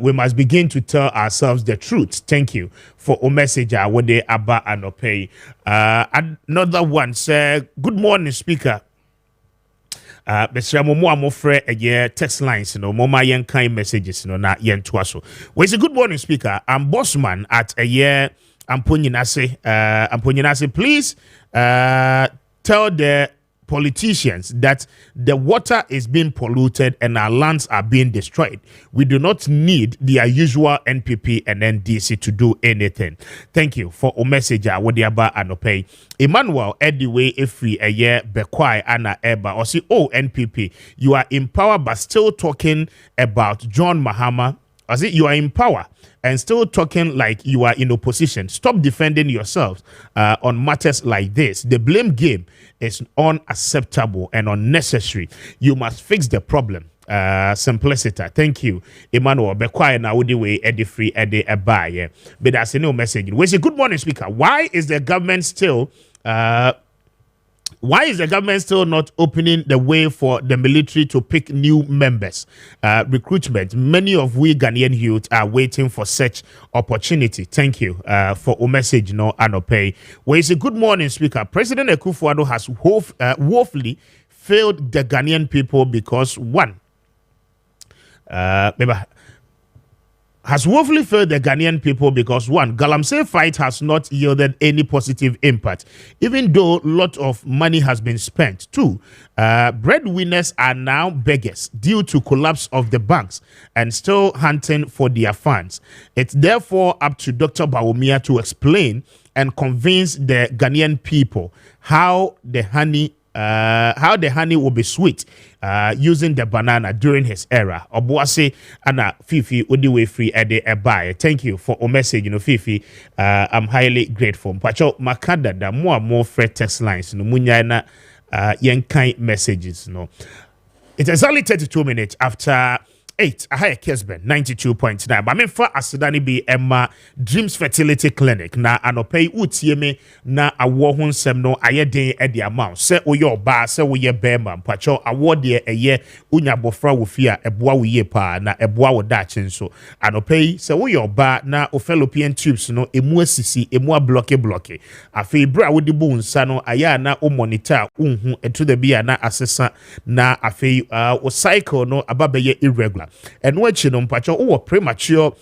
We must begin to tell ourselves the truth. Thank you for a message. Wode Abba and Opay. Another one said, good morning, Speaker. Mr. Momo Amofre text lines, Moma yen kind messages, na yen tuaso. We say, good morning, Speaker. I'm Bossman at Ampunyinase. Please tell the politicians that the water is being polluted and our lands are being destroyed. We do not need their usual NPP and NDC to do anything. Thank you for a message. Wadiaba Anope. Emmanuel Ediwe Efri Eye Bekwai Anna Eba or see, oh NPP, you are in power but still talking about John Mahama. As it you are in power and still talking like you are in opposition. Stop defending yourselves on matters like this. The blame game is unacceptable and unnecessary. You must fix the problem. Simplicity. Thank you, Emmanuel. Be quiet now. Would way Eddie free Eddie Abaye. But that's a new message. We say good morning, Speaker. Why is the government still Why is the government still not opening the way for the military to pick new members? Recruitment. Many of we Ghanaian youth are waiting for such opportunity. Thank you for a message, Anopay. Well, it's a good morning, Speaker. President Akufo-Addo has woefully failed the Ghanaian people because Galamsey fight has not yielded any positive impact, even though a lot of money has been spent. 2, breadwinners are now beggars due to collapse of the banks and still hunting for their funds. It's therefore up to Dr. Bawumia to explain and convince the Ghanaian people how the honey will be sweet using the banana during his era. Obuase ana Fifi Odiwe free ede ebaye. Thank you for a message, Fifi. I'm highly grateful. Pacho makada da more free text lines no munya na yenkai messages It is only 32 minutes after 8. I had Kesben 92.9. But I mean for Asidani be Emma Dreams Fertility Clinic na anopay utieme na awo hun sem no ayeden e the amount. Se oyo ba se wo ye bema mpacho award ye eye unya bofra wo fia eboa wo ye pa na eboa wo da chenso. Anopay se wo yo ba na fallopian tubes no emu asisi emu block. Afi bra wo di bu nsa no aya na o monitor unhu eto the bia na asesa na afi o cycle no ababeye irregular. And when you mpacho premature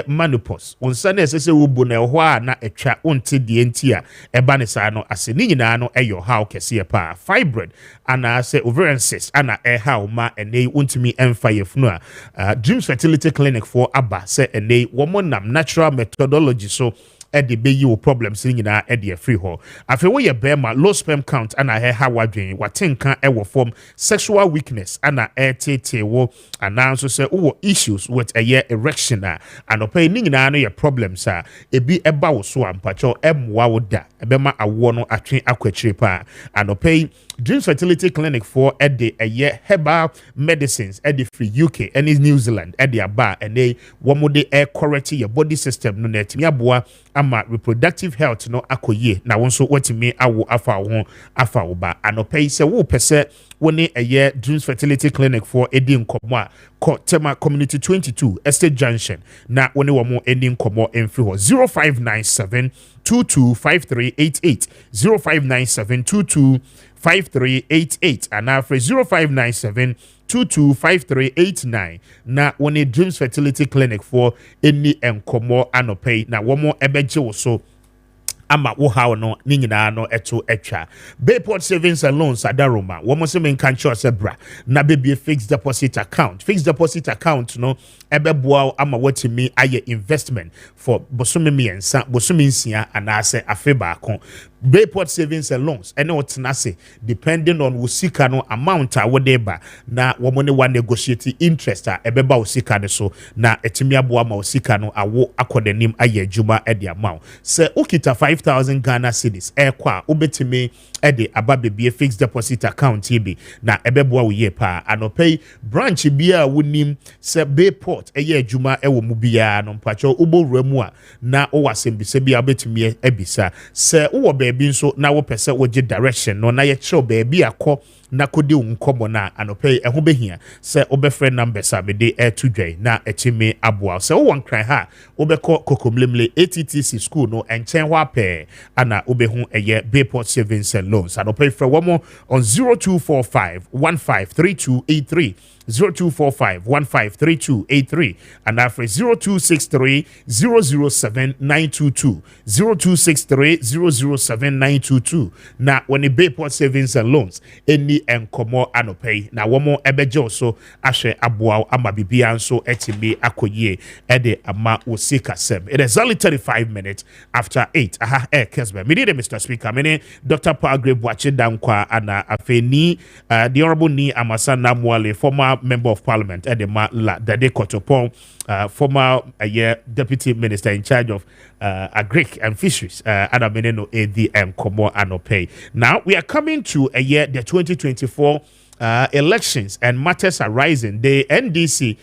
menopause unsa na esese wo bu na ho a na etwa unti de ntia eba ne sa no ase ni nyina no eyo how kese pa fibroid ana se ovarian cyst ana how ma ene untimi emfa yefunu a Dreams Fertility Clinic for aba se ene wo nam natural methodology so the be problems singing at the free hall. After we a bema low sperm count and a hair wadrin, what can ever form sexual weakness and a air wo and also say issues with a year erection and opinion in your problems a be a bow swam pacho woda a bema a wono a train aquatripa and opay Dreams Fertility Clinic for a year herbal medicines at the free UK and New Zealand at the bar and they one day air correct your body system no net me aboa ama reproductive health no akoye na wonso watimi awo afa wo ba anopay se wo pese woni eye Dreams Fertility Clinic for edi nkomo a Tema Community 22 Estate Junction na woni wo mo edi nkomo emfi ho 0597 225388 0597 225388 and after 0597 225389 na woni Dreams Fertility Clinic for any enkomo anopay na womo ebeje wo so ama wo hawo no ni nyina no eto etwa Bayport Savings and Loans adaroma womo se men kan sure se bra na be fixed deposit account no ebeboa ama watimi aye investment for bosome miensa bosome nsia anase afeba akon Bayport Savings and Loans ene otenase depending on wosika no amount a wodeba na womo ne one negotiate interest a ebeba wosika ne so na etimi aboa ma wosika no awo akodanim aye adwuma e de amount se ukita 5,000 Ghana cedis kwa ubetimi ede ababebie fixed deposit account ibi na ebeboa wo ye pa anopay branch bia wonim se Bayport eye adwuma e wo mu bia no mpacho ubowramu a na o wasembise bia obetimi ebisa se wo baby so na wo pese wo gi direction no na ye kire baby akọ na kodi unkomo na anopay eho behia se obefre numbers abede to dwai na etimi aboa se wo wankran ha obekọ kokomlemle ATTC school no enchen ho apẹ ana obehu eye Bayport Savings and Loans anopay frɛ wo on 0245 153283 0245-153283 and after 0263-007-922 0263-007-922 na when the Bayport Savings and Loans any enkomo anopay na womo ebeje so ahwe aboa ama bibia nso etimi akoye ede ama osika sem. It is only 35 minutes after 8 Kesbe me need Mr. Speaker me Dr. Pagre Bwache Dankwa ana afeni the honorable ni Amasana Mwale former member of parliament at the La Dade Kotopon, former deputy minister in charge of agric and fisheries, Adameneno ADM Komo Anopay. Now we are coming to a year, the 2024 elections and matters arising. The NDC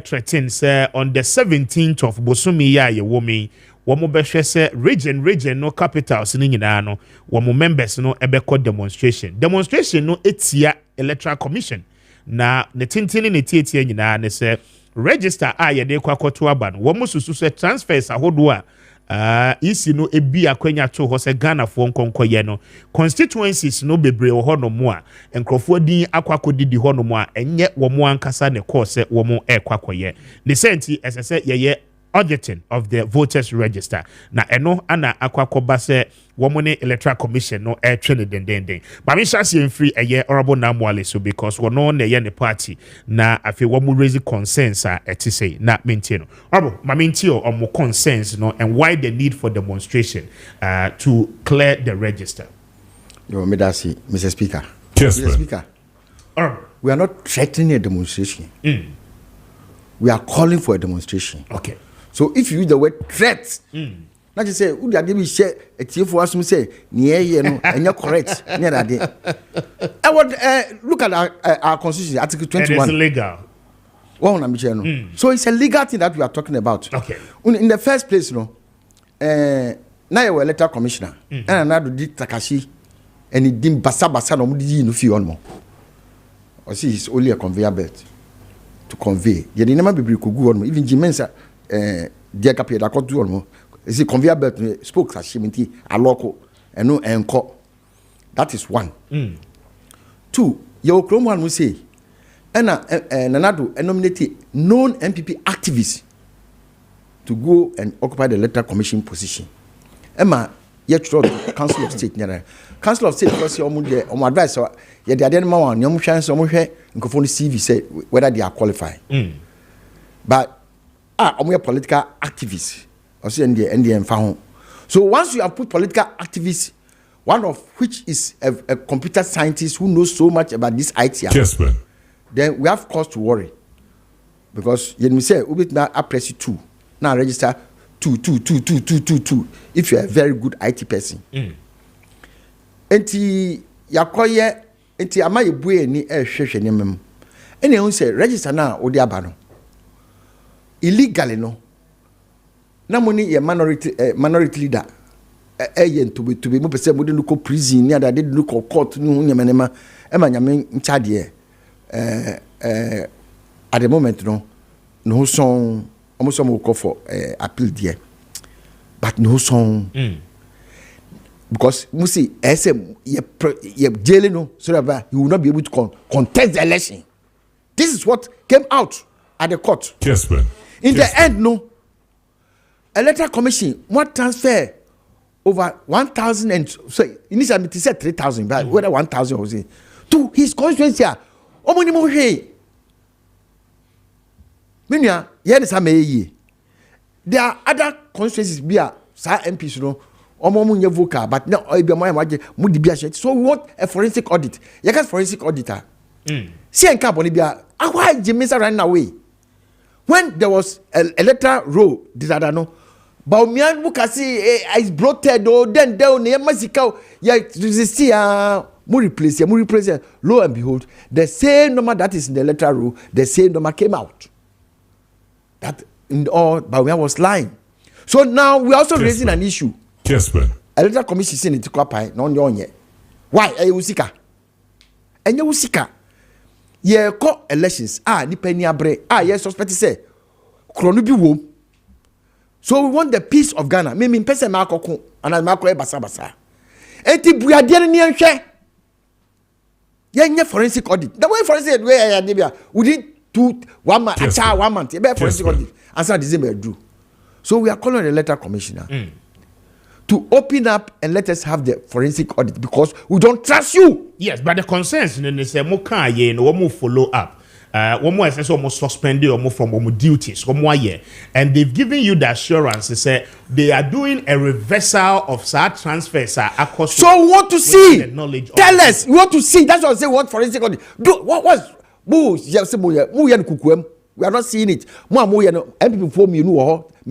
threatens on the 17th of Bosumi Yaye Womi wɔn bɛhwɛ sɛ region no capitals no nyinaa no wɔn members no ɛbɛkɔ demonstration no etia electoral commission na ne tenten ne tietie nyinaa ne sɛ register a yɛde kɔ akɔto aba no wɔn susu sɛ transfers ahodoɔ a isi no ebi akwanya to hɔ sɛ Ghana fo nkonkɔyɛ no constituencies no bebree wɔ hɔ no mo a nkrɔfoɔ din akɔakɔdidi hɔ no mo a ɛnyɛ wɔn ankasa ne kɔɔ sɛ wɔn ɛkɔ akɔyɛ ne sɛnti ɛsɛ sɛ yɛyɛ auditing of the voters register na eno ana akwakoba se womone electoral commission no twene dendenden ba me hyase mfiri eye honorable Namwale so because wono na ye ne party na afi womu raise concerns a eti say na mentie no honorable ma mentie o concerns no and why the need for demonstration to clear the register. Yo medasi Mr. Speaker. Yes, Mr. Speaker. We are not threatening a demonstration. We are calling for a demonstration. Okay. So if you use the word threat, not just say, "Who did we share a team for us?" Say, "Yeah, no, and you're correct." I would look at our constitution, Article 21. It is legal. So it's a legal thing that we are talking about. Okay. In the first place, now you're electoral commissioner, and now did Takashi, and he didn't basa no mudi no fi on more. Or see, it's only a conveyor belt to convey. You didn't never be kugu on even Jimensa. Dear Capia, I could do almost. Is it conveyor belt spoke as Shiminti, a local, and no anchor. That is one. 2, your Chrome one will say, and another nominated known MPP activists to go and occupy the electoral commission position. Emma, yet Council of State, Council of State, because your advice, yet the identity one, young chance, some here, and conform CV say whether they are qualified. But we political activists. Also, and found. So once you have put political activists, one of which is a computer scientist who knows so much about this IT, yes, man. Then we have cause to worry because you say we now press 2 now register 2. If you are a very good IT person, enti yakoye enti amaye bue ni hwehwe ne mem. Ene hu say register na odi aba no illegally no na money ye minority leader to be mo pese mo de no ko prison ni ada de no ko court ni hu nyemenema e ma nyame nchade at the moment no song almost some will call for appeal there but no song because you see SM ye jailing no so that you will not be able to contest the election. This is what came out at the court. Yes, man. In the end, no. Electoral Commission, what transfer over 1,000 and so initially it said 3,000, but whether 1,000 was it to his constituency. Omoni mo hwe. Minya, here is a there are other constituencies bia sa MPs no. Omo mu nye vocal, but now obi mo amaje mu di bia. So we want a forensic audit. You get forensic auditor. See enka boni bia. Why Jimisa ran away? When there was an electoral roll, no, but Mian Bukasi is bloated, then down near Masika, resist more replace, lo and behold, the same number that is in the electoral roll, the same number came out. That in all, but we was lying. So now we're also raising an issue. Yes, man. Electoral Commission saying it to Kwapai, no on yet. Why? Usika. And you Usika. Ye call elections ni penny abre yes suspect say krono bi wom. So we want the peace of Ghana. Me person makoko and makoko basa enti buade ne nhwe ye nye forensic audit the way forensic way ya we did 1 month acha 1 month e be forensic audit answer December do. So we are calling the electoral commissioner to open up and let us have the forensic audit because we don't trust you. Yes, but the concerns in say mo kan ye no mo follow up. One more say mo suspend or from duties, and they've given you the assurance say they are doing a reversal of such transfers across. So we want to see. Tell us. We want to see. That's what I say. What forensic audit? Do what was we are not seeing it. MPP for me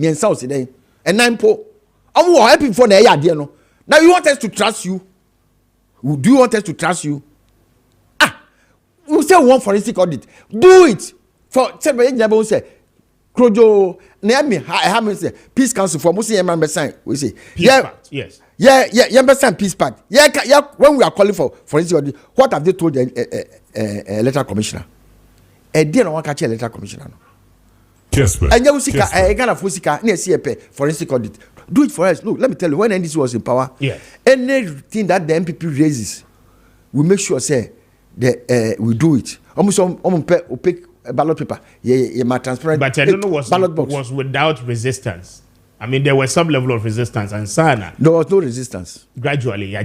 and South today and 9 po. I'm happy for the idea no. Now you want us to trust you? Do you want us to trust you? We say we want forensic audit. Do it for say Krojo, Nami, I haven't said peace council for Musi member sign. We say, Yes. Yeah, sign peace pact. Yeah, when we are calling for instance, what have they told the electoral commissioner? A dear no one catch electoral commissioner. Yes, man. And you see, a kind of Fusika, near CFP, forensic audit. Do it for us. Look, let me tell you, when NDC was in power, anything that the MPP raises, we make sure say that we do it. Almost opaque ballot paper, transparent. But I don't know ballot box was without resistance. I mean, there was some level of resistance, and Sana. There was no resistance. Gradually,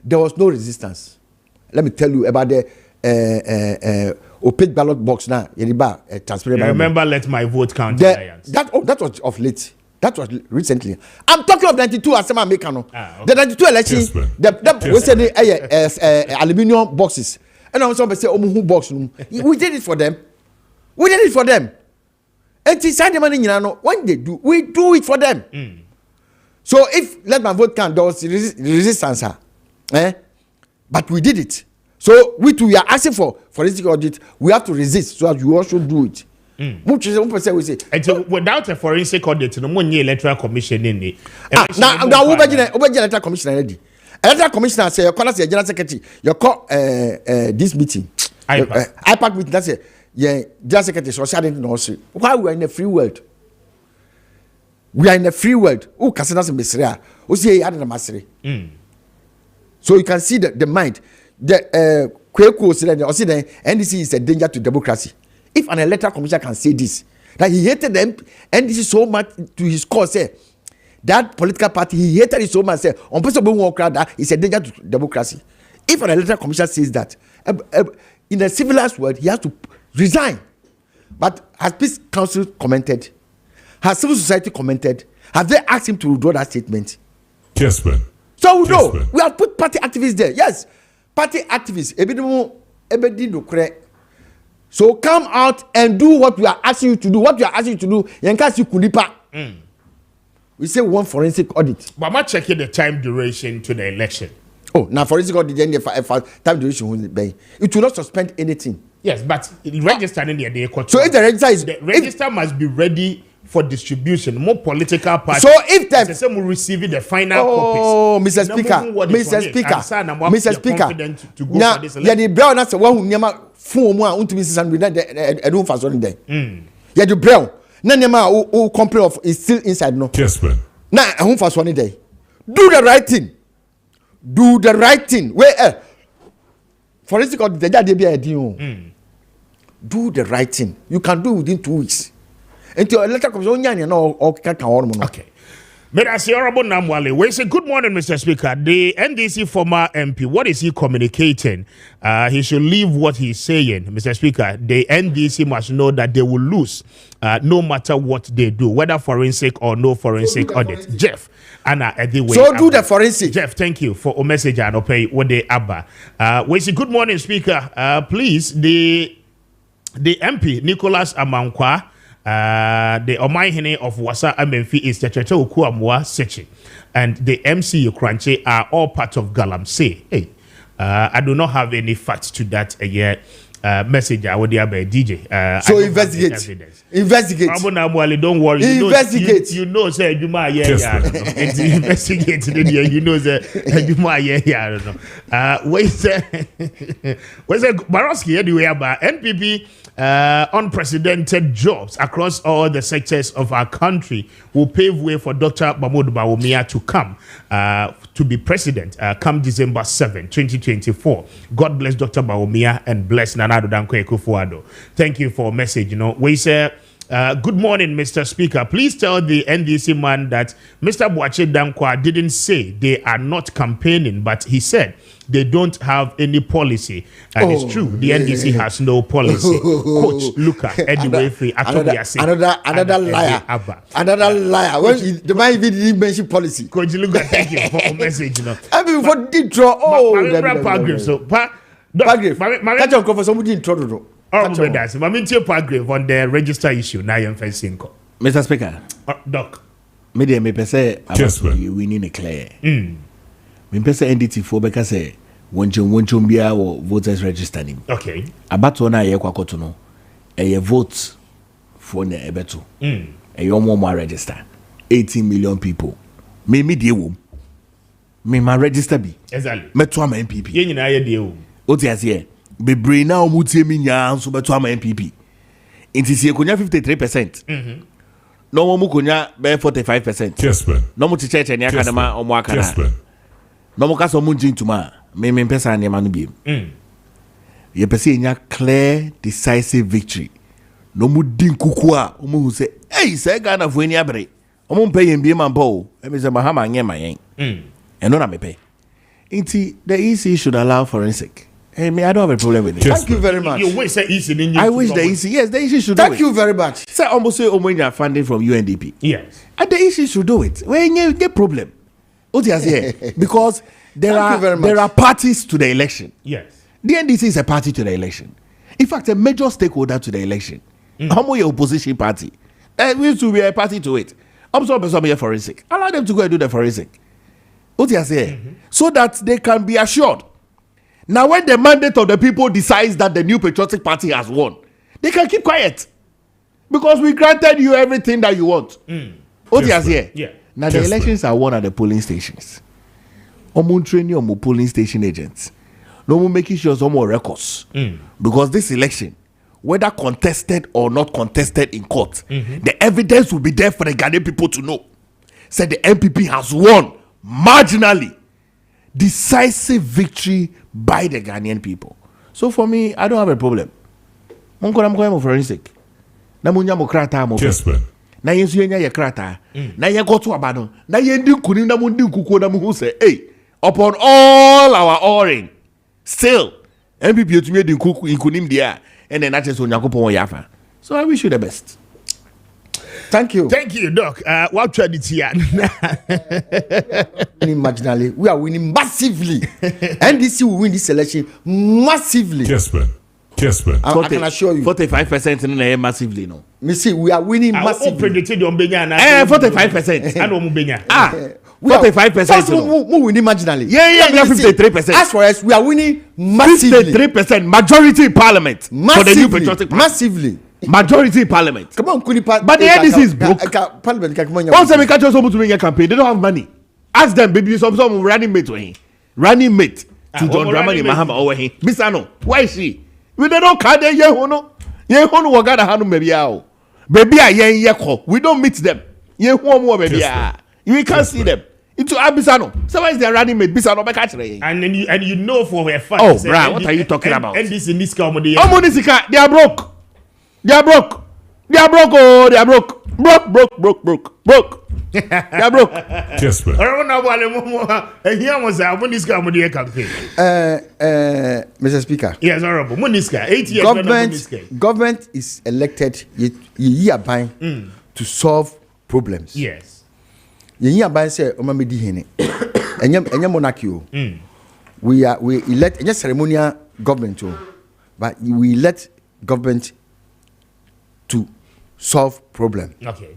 there was no resistance. Let me tell you about the opaque ballot box now. Transparent. Remember, let my vote count. That was of late. That was recently. I'm talking of 92 as I'm making. Okay. The 92 election, we said the aluminium boxes. And I was going to say, who box? We did it for them. And inside the money, when they do, we do it for them. So if let my vote count, there was resistance, but we did it. So we are asking for forensic audit. We have to resist so that you also do it. We say, and so without a forensic audit, no more electoral commission in the. Now, electoral commission already. Electoral commissioner say your call as your general secretary. You call this meeting. IPAC meeting. That's it. Yeah, general secretary. So I didn't know. Why we are in a free world? We are in a free world. Oh, Kasana se mesrea. Oh, see, I didn't mastery. So you can see the mind. The Kweku said, or see, the NDC is a danger to democracy. If an electoral commissioner can say this, that he hated them, NDC so much to his core, say that political party he hated it so much, say on person being walk around that is a danger to democracy. If an electoral commissioner says that, in a civilized world, he has to resign. But has peace council commented? Has civil society commented? Have they asked him to withdraw that statement? Yes, man. So we know we have put party activists there. Yes, party activists. So come out and do what we are asking you to do. What we are asking you to do, Yankasi Kulipa. We say one forensic audit. But I'm not checking the time duration to the election. Oh, now forensic audit, then the time duration will be. It will not suspend anything. Yes, but register in the so if the register is the register must be ready for distribution. More political parties. So if the same will receive the final copies. Oh, Mr. Speaker. Now, yeah, the brown that's the one who never phone one to Mrs. and I don't fast on there. Yeah, the brown. None who complain of is still inside. No. Yes, man. Now, I won't fast one day. Do the right thing. Do the right thing. Where for instance, do the right thing. You can do within 2 weeks. Until a letter comes on, okay. Mr. Honorable Namwale, we say good morning, Mr. Speaker. The NDC former MP, what is he communicating? He should leave what he's saying, Mr. Speaker. The NDC must know that they will lose no matter what they do, whether forensic or no forensic audit. Jeff, Anna, anyway. So do the forensic. Jeff, thank you for a message and pay what they abba. We say good morning, Speaker. Please, the MP Nicholas Amankwa. The Omaihene of Wasa Amenfi is the Church of Kuamwa Sechi, and the MC Ukranche are all part of Galamsey. Hey, I do not have any facts to that yet. Message I would have a DJ. So investigate. Don't worry. Investigate. You know, say you might investigate. You know, say you might where's Baroski anyway about NPP? Unprecedented jobs across all the sectors of our country will pave way for Dr. Mahmoud Bawumia to come to be president come December 7, 2024. God bless Dr. Bawumia and bless Nana Addo Dankwa Akufo-Addo. Thank you for a message. You know, we say, good morning, Mr. Speaker. Please tell the NDC man that Mr. Boakye Dankwa didn't say they are not campaigning, but he said they don't have any policy. And it's true, the NDC has no policy. Coach Luka, anyway, another liar. Another liar. Well, the man even didn't mention policy. Coach Luka, thank you for a message. You know. I mean, for did draw. Paragraph. So, catch on for somebody in trouble. On the register issue, now you're facing. Mr. Speaker. Doc. Media me pese Yes, man. you winning a clear. Me pese NDT for because say wonchum bia wo voters register nim. Okay. About one aye kwakoto no. A vote for na ebeto and your mom register 18 million people me dey wo me ma register bi exactly meto am MPP ye nyina ye dey wo o ti ase bebre na omu tie mi nya so meto am MPP inti sie konya 53% no mo konya be 45% Yes, man. no mo chicheche ni aka ma omo aka Yes, na man. no mo ka so mo ntuma me pesa ne ma no bi ye pese nya clear decisive victory no mu din kuku a omo hu se hey say Ghana fo ani abre omo pay yen bi man po e me say mahama nye mayen eno na me pay inti the EC should allow forensic. Hey, me, I don't have a problem with it. Yes, Thank you very much. You wish say easy in I wish the EC, yes, the EC should do it. Thank you very much. Say almost say Omonia funding from UNDP. yes And the EC should do it. Well, you get problem. What you say? Because there Thank you very are much. parties to the election. yes The NDC is a party to the election. In fact, a major stakeholder to the election. How more your opposition party? We used to be a party to it. I'm sorry, some here forensic. Allow them to go and do the forensic. What you say? So that they can be assured. Now, when the mandate of the people decides that the new patriotic party has won, they can keep quiet because we granted you everything that you want. What Yes, you say? yeah. Now the Yes, elections are won at the polling stations. Omo training omo polling station agents. No more making sure some more records. Because this election, whether contested or not contested in court, the evidence will be there for the Ghanaian people to know. Said the MPP has won marginally. Decisive victory by the Ghanaian people. So for me, I don't have a problem. Monko na mko forensic. Na munya mo krata mo. Yes, man. Na yensu yenya ye krata. Na ye go to aba no. Na ye ndi kunim na mu ndi kukuo na mu hu say, hey, upon all our oring, still MPP otumi di kunim dia and then actually Onyankopon yafa. So I wish you the best. Thank you. thank you doc what try it here Winning marginally. We are winning massively. NDC will win this election massively. Yes, man. Yes, man. I can assure you. 45% in the massively no. Me see, we are winning I massively. predicted on benya na 45%. and on benya We are- 45%. First, we winning marginally. Yeah, Me see, 53%. As for us, we are winning massively. 53% majority in parliament for the new Massively. patriotic party. Massively. Majority in parliament. Come on, Kuni But the NDC is broke. Parliament, Once they catch us to make a campaign, they don't have money. Ask them, baby, some running mate to him. Running mate to John Dramani Mahama over him. Bisano, why is she? We don't carry ye hono. Ye hono wagada hanu maybe ao. Baby, I ye yeko. We don't meet them. Ye homo baby. Yes, You can't see them. Into Abisano. So why is their running mate? Bisano be catch them. and then you know for a fact Oh, say, bruh, what are you talking about? and this in this comedy Oh, Monisika, they are broke. They are broke. They are broke. Oh, they are broke. Broke. They are broke. Yes, man. I na wale mo here was a Moniska comedy campaign Mr. Speaker, yes honorable Moniska 8 years government is elected ye aban to solve problems. yes Ye aban say omamedi hene. Enya monarchy o. We elect enya ceremonial government o. But we elect government to solve problem. okay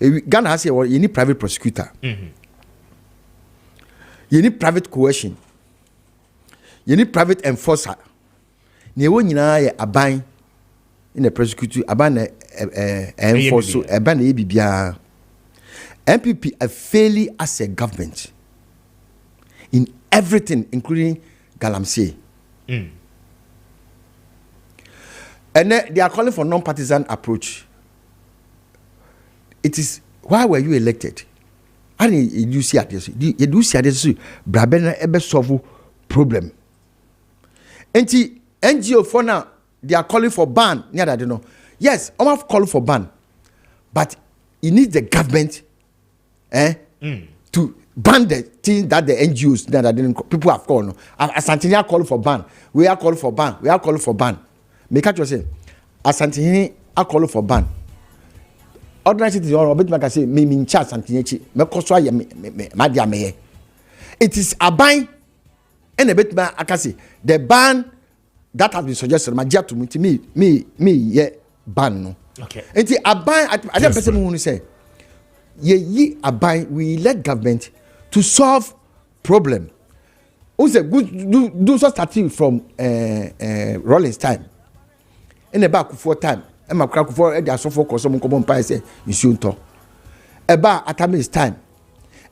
Ghana has here you need private prosecutor. You need private coercion. You need private enforcer. Ni wo nyina ye aban in the prosecutor aban enforce so aban e bibia. MPP are failing as a government in everything including Galamsey. And they are calling for non-partisan approach. It is why were you elected? And you see at this, you do see at this, Brabena ebe solve problem. And NGO for now they are calling for ban. Yeah, I don't know. Yes, I'm have called for ban, but it needs the government, to ban the thing that the NGOs that people have called. Asantini are calling for ban. We are calling for ban. We are calling for ban. Make catch yourself. Asantini are calling for ban. Ordinary citizens or bit make say me in charge Asantini. Me koso aye me dia me. It is a ban. And a bit I can say the ban that has been suggested. My dear to me yeah ban no. okay It's a ban. I just person who say ye a ban. We let government to solve problem. Also good do so starting from Rollins time. In the back for time e ma kra kufo e dey asofo ko so mo nkobo mpa say nsuo nto eba atame is time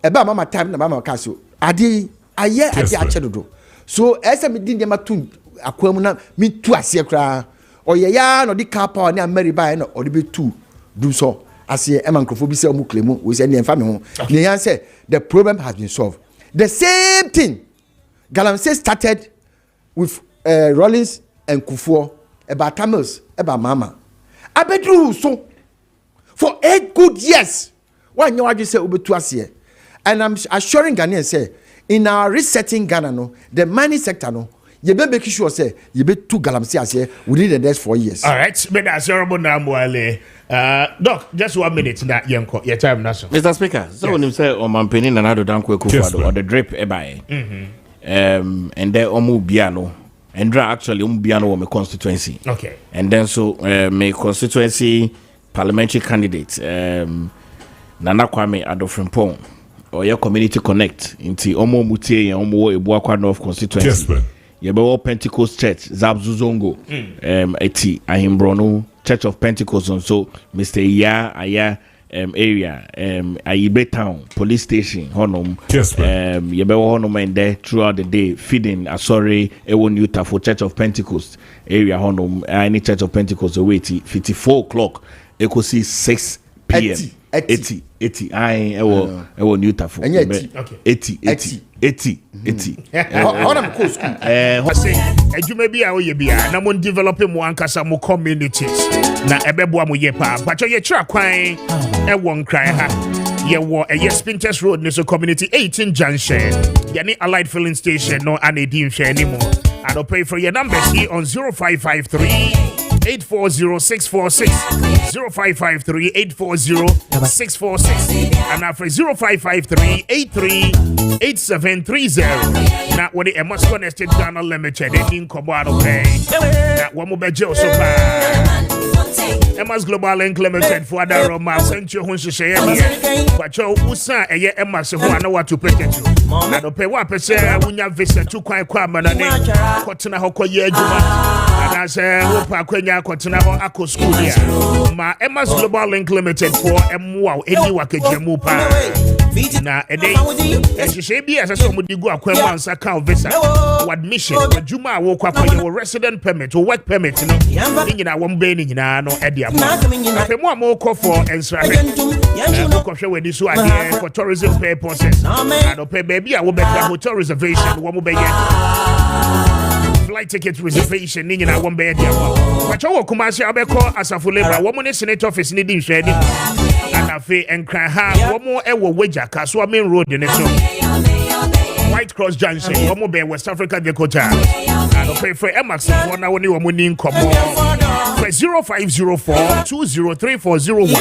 eba mama time na mama ka so ade aye ade ache dodo so ese me din dey ma tu akwam na me tu ase kra oye ya no di car power na mary buy no o de be tu do so ase e ma nkrofo bi say o mu claim we say ne mfa me ho ne yan say the problem has been solved the same thing Galamsey started with Rollins and Kufuor about Tamils about Mama abedru so for 8 good years why you just say obetu ase and I'm assuring Ghanaians say in our resetting Ghana no the mining sector no you be make sure say you be two Galamsey ase within the next 4 years. All right, but that's your Namwale. Doc, just 1 minute na yenko your time na so. Mr. Speaker, so when you say o mampeni na nado danko ekufado or the drip ebae. And then omu biano and actually biano my constituency. Okay. And then so my constituency parliamentary candidate Nana Kwame Adofrimpong or your community connect into omo mutie and omo ebuakwa North constituency. Yes, man. Yebo Pentecost Church Zabzuzongo eti Ahimbrono Church of Pentecost and so Mr. Aya area Ayibe town police station honum yebe honum and there throughout the day feeding Asori Ewon Utah for Church of Pentecost area honum any Church of Pentecost away 54 o'clock eko see 6 p.m. 80 I Ewon Utah for 80 How am go school say edwuma bi a wo ye bia na mo develop mo ankasa mo communities na ebeboa mo ye pa pacho ye tra kwan e won kran ha ye wo e Spinters Road ni so community 18 junction ye ni Allied filling station no anedi nhwe animo and I'll pay for your numbers here on 0553 840-646 0553-840-646 and after 0553-83-8730 now when the Emascon Estate Ghana Limited in Kobado pay that one more bejo so bad Emas Global Link Limited for that Roma sent you who say but you usa a Emas who I know what to pay to I don't pay what percent when you visit to Kwame and Kotana Hoko Yejuma and I say hope Akwenya Kotana Ako School here ma Emas Global Link Limited for Wow any wakejemu pa na ede ehye bi asese mo digu akwema nsa ka visa admission adwuma wo kwakwa ye resident permit or work permit no nyina wo mbe ni nyina no ede amo afemu amo call for ensrahe ko hwe we di so ade for tourism purposes and pay baby a wo be hotel reservation wo mo be ye flight ticket reservation ni nyina wo mbe ye amo kwacho wo kumase abeko asafo labor wo mo ne senate office ni di nhwede Anafe and Kraha, one more ever wager, Kaswa Main Road in it. White Cross Junction, one more West Africa, the Kota. And pay for Emax, 1 hour new money come on. 0504-203-401.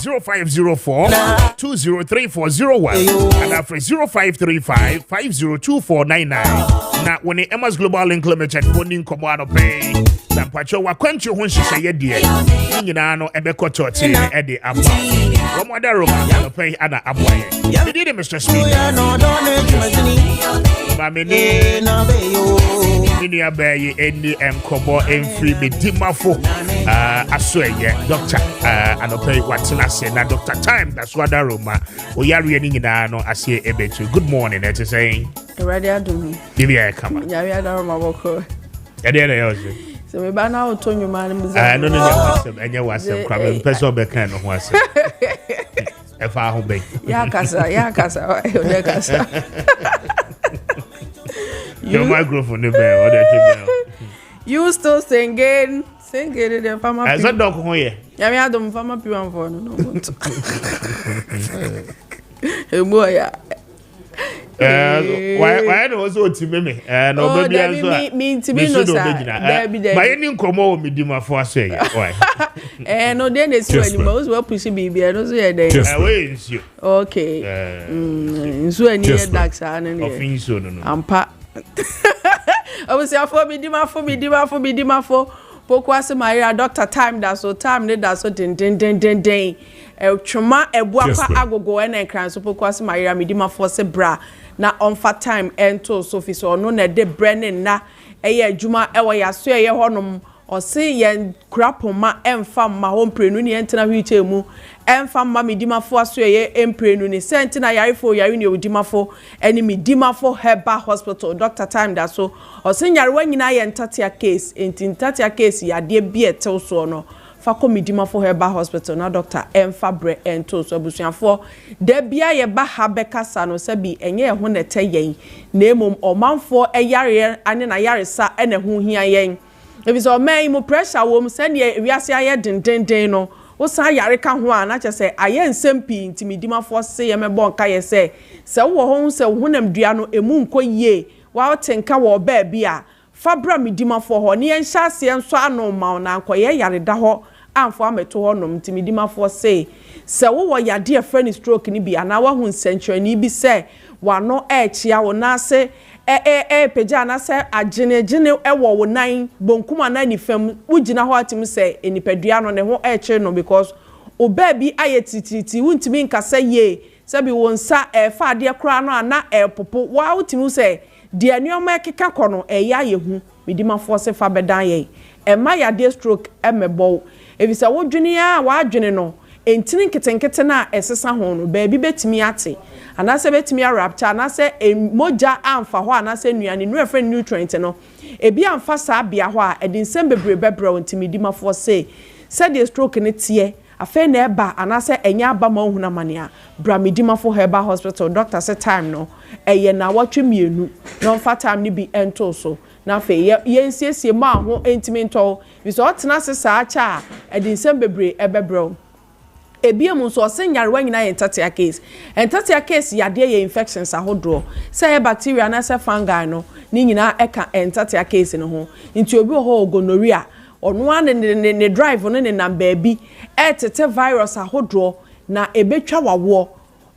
0504-203-401. And after 0535-502499. Now, when the Emas Global Link Limited, money come on pay. Pacho wa kwenchi hun shisha ye die nyina no ebeko choti e de abo wo mo da roma no pay ana aboye did Mr. Speaker ma meni ni abaye eni enkobo enfri be dimafo asoye doctor anope watina se na doctor time that's what da roma o yare ni nyina no ase ebetu good morning it is saying ready adum bibia kama yare da roma boko e de na yoje so we ba na otonyu man mza no enye wasem kwa me person be kan no ho asem e fa ho be ya kasa o de kasa your microphone be o de tebe you still singing the farmer as a dog ho ye ya me adom farmer piwan for no emo ya why no so timeme no baby answer me timino sir by any nkomo me dimafo aso ye why no dey na si wani mo so push bibi no so ye dey we nsio okay nso ani ye dax an ne of nso no ampa obisi afo me dimafo pokwase Maria doctor time da so den twuma ebuakwa agogo ene nkran so pokwase Maria me dimafo se bra na on fa time ento so fi so no na de brenin na eye adwuma ewo yaso eye honom ɔse yɛn kurapoma ɛmfa ma hɔ mprenu ne yɛntena wheelchair mu ɛmfa ma medimafo aso yɛ mprenu ne sentina yarefo yare ne odimafo ɛne medimafo Herbal Hospital Dr. Time da so ɔse nyarewa nyina yɛ ntatia case enti ntatia case yade bi etew so no fa kɔ medimafo Herbal Hospital na Dr. Emfa bre ento so abusuafo da bia ye ba ha bekasa no sabi enye ho nete yen na emom omanfo eyare ane na yaresa ene ho hia yen ebiso oman mu pressure wo mu se ne wiase aye dendenden no wo sa yare ka ho a na che se aye nsempi nti medimafo se ye mebɔ nka ye se wo ho se wo honam dua no emu nko yie wa tenka wo ba bia fabra medimafo ho ne yen hyase enso ano ma na nkoye yare da ho amfo ameto ho nom nti medimafo se wo wo yade friend stroke ni bi ana wa hu century ni bi se wano chia wo na se peja na se agene wo wo nan bonkuma na ni fam ugina ho atim se enipadua no ne ho che no because oba bi ayetititi wuntimi nkasa ye se bi wonsa fa de kra no ana popo wa utimu se de anuoma ekeka kono ya yehu medimafo se fa bedan ye ma yade stroke emebo ebisa wodwene ya wadwene no entini nketenkete na esesa ho no baabi betimi ate anase betimi arapcha anase moja amfa ho anase nuane nu efre nutrient no ebi amfa saa bia ho a edinsem bebre bebre ontimidimafo se de stroke ne tie afa na eba anase enya aba ma ohuna mania bramidimafo Herbal Hospital Dr. se time no eye na watwe mienu no mfa time ni bi ento so na fe yensiesie ma ho entimi nto biso otena se saa cha edinsem bebre ebebre ebiemu so osenyarewa nyina ye entatia case yade ye infections ahodro say bacteria na say fungi no ni nyina eka entatia case no ho nti obi ho gonorrhea ono an ne drive no ne number bi etete virus ahodro na ebetwa wawo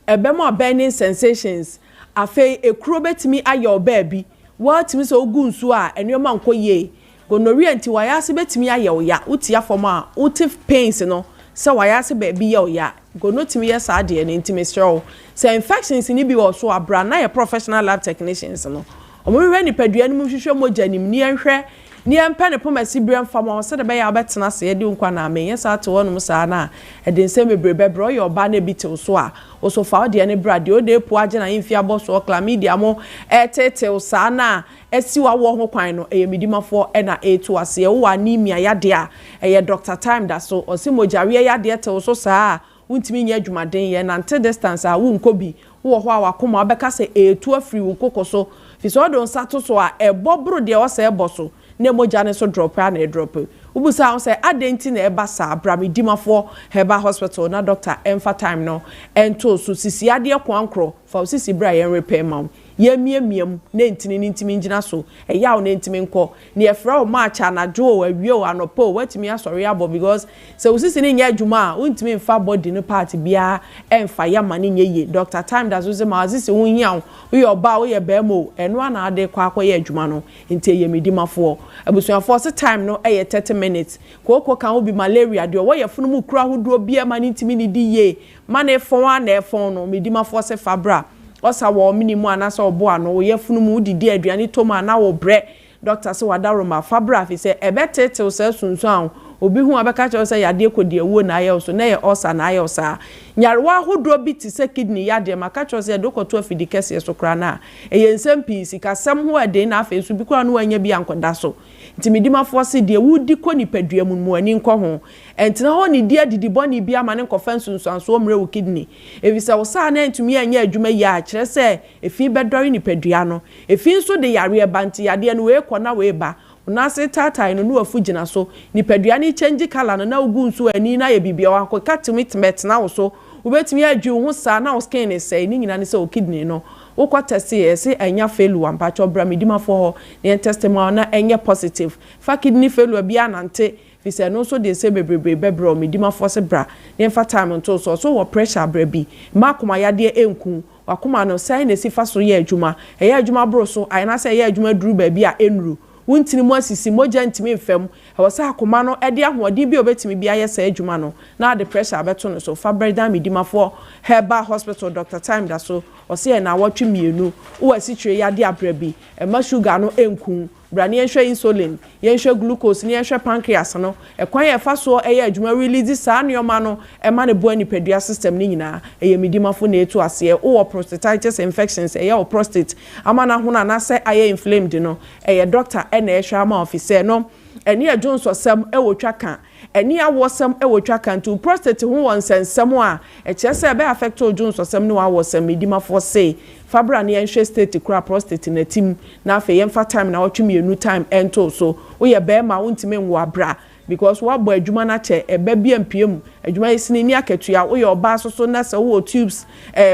ebema burning sensations afi ekuro betimi aye obabi watimi so ogunsu a enwema nkoye gonorrhea nti wayase betimi aye oya utia forma utif pains no so wayase baby ya go no timi yes ade na intimate so infections ni bi wo so abra na ye professional lab technicians no omo ni padua ni mu hwehwe moja nim ni enhwe ni empa ne pomasi brem fama wo se de be ya betena se de nkwa na amenye sa to wonum sa na ede nsem bebrebe bro yo ba na bi te so a o so fa de ne brade o de pu age na yimfi aboso chlamydia mo etete sa na esi wa wo ho kwan no medimafo na etu ase wo anemia yade a Dr. Time da so o se mojawe yade te so sa untimi nya adwumaden ye nante distance a wo nkobi wo ho a wakoma obeka se etu afri wo kokoso fi so don sato so a ebobro de o se eboso ne moja ne so drop na drop ubusa on say adenti na eba sa bramidimafo Herbal Hospital na Dr. Emfa Time no ento so sisi ade kwankro fa sisi bra yen repair mam yemiemiem na ntimi ngina so eyaw na ntimi nko na efra o Maakye na jo awie o anopo watimi asori abo because se usisi ne nya adwuma a ntimi mfa body no part bia emfa ya mane nyeye Dr. Time da so se ma asisi wo hia wo ye oba wo ye bemo eno ana ade kwa akoye adwuma no nti medimafo abusuafo se time no 30 minutes koko kan obi malaria de wo ye funu mu kura hodo bia mane ntimi ni di ye mane fon na efon no medimafo se fabra osa wo minimu anasa obo ano wo ye funu mu didi aduane toma na wo bre doctor se wadaroma fabra fi se ebetete se sunsun an obi hu abeka che se yade kodi ewo na aye so na ye osa na aye osa nyarewa hodo bi ti se kidney yade maka che se dokoto afidi kese so kra na eye nsem pi sika sam ho ade na afa so bi kra no anya bi ankoda so ntimidimafo se de wudi ko nipadua mu ani nko ho entina ho ni dia didibo ni bia ma ne nkofa nsunsun so omre wo kidney evisa wo sa na ntumi anya adwuma yi a kire se efi bedori nipadua no efi nso de yare banti yade no we kona we ba na se tata no no afu gina so nipadua ni change color no na ugu nso ani na ye bibia wa ko katimimet na wo so ubetimi adwu ho sa na wo skin ne say ni nyina ne se o kidney no wo kwa test ye se anya failure ampacho bramidimafo ho ne testimony na anya positive fa kidney failure bia nante fi se no so de se bebrebe bebro medimafo se bra ne fa time nto so wo pressure bra bi makoma yade enku wakoma no sai ne sifa so ye adwuma ye adwuma bro so ayina se ye adwuma duru ba bi a enru wuntini mo asisi moja ntimi mfam hawasa akoma no ede ahoɔden bi obetimi bi ayɛ adwuma no na the pressure abeto no so fabreda medimafo Herbal Hospital Dr. Time da so ɔse na watwe mienu wo asitwe yade abrabi ema sugar no enku brani enhwe insulin yenhwe glucose ni enhwe pancreas no ekwan ye fa so eye adwuma release saa neoma no e ma ne bo anipadua system ni nyina eye midimafo na etu ase o prostatitis infections eye o prostate amana ho na na se aye inflamed no eye doctor e na ehwe ama officer no eni adwonso sam e wo twaka eni awosam e wo twaka ntu prostate ho wonsensam a e kyese be affect adwonso sam no awosam midimafo say fabra na yenhwe state kura prostate na tim na afa yemfa time na otwemienu time ento so wo ye be ma wontime nwo abra because what boy adwuma na che ebe bia mpiem adwuma yesini ni akatua wo ye oba so na se wo tubes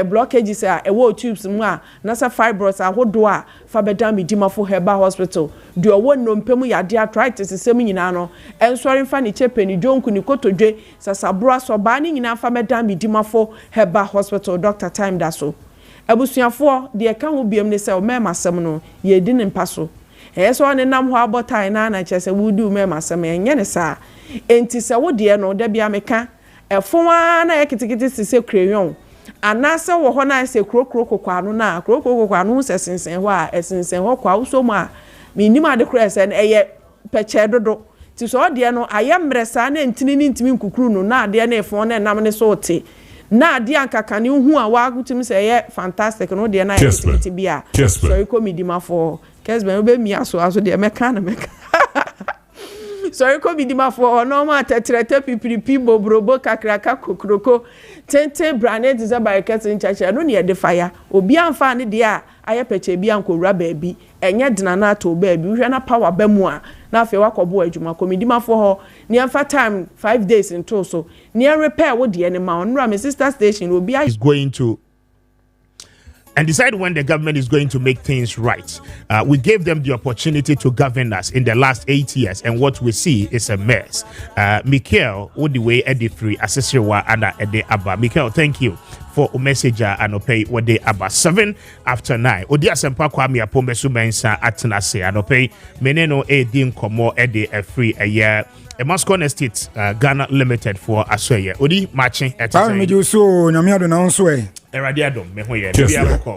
blockages a wo tubes mu a na se fibroids ahodo a fa beda midimafo Herbal Hospital de owo nnompem yade arthritis sem nyina no ensori fa ni chepe ni jonku ni kotodwe sasabro aso ba ni nyina fa beda midimafo Herbal Hospital Dr. Time da so abusuafo de ka ho biem ne se o mema sem no ye di ne mpaso so ne nam ho abotai na chese wudu mema sem enye ne sa enti se wo de no da bia meka efonwa na ye kitikiti sise kreyon anase wo ho na se krokro kokwano na krokro kokwano se sensen ho a esensen ho kwa uso mu a minima de krese na eye peche dodo ti so de no ayemresa na ntini ni ntimi nkukuru no na de na efon na nam ne so te na de ankaka ne hu a wa gutum se ye fantastic no de na ye kitikiti bia so iko midimafo kesben obe mi aso de meka na meka so iko midimafo no ma tetrete pipiripi bobrobo kakraka kokroko tente brane diza by ketin chacha no ne de fire obi amfa ne de a aye peche bi ankowura baabi enye dena na to baabi hwe na power ba mu a na afi wakobo adwuma komidimafo ho ne amfa time 5 days into so ne repair wo de ne ma onra my sister station obi is going to and decide when the government is going to make things right. We gave them the opportunity to govern us in the last 8 years, and what we see is a mess. Mikhail, Odiwe Edifree, Asesrewa, and Ede Abba. Mikhail, thank you for a message and pay what they about 7 after 9. Odia Sempa Kwame Appiah Mensa Atenase and pay Meneno Edin Komo Ede a free a year. A Moscow Estate Ghana Limited for Asoye. Odi matching at the time. You so Namiado Nanswe. Eradiadom, Mehoye,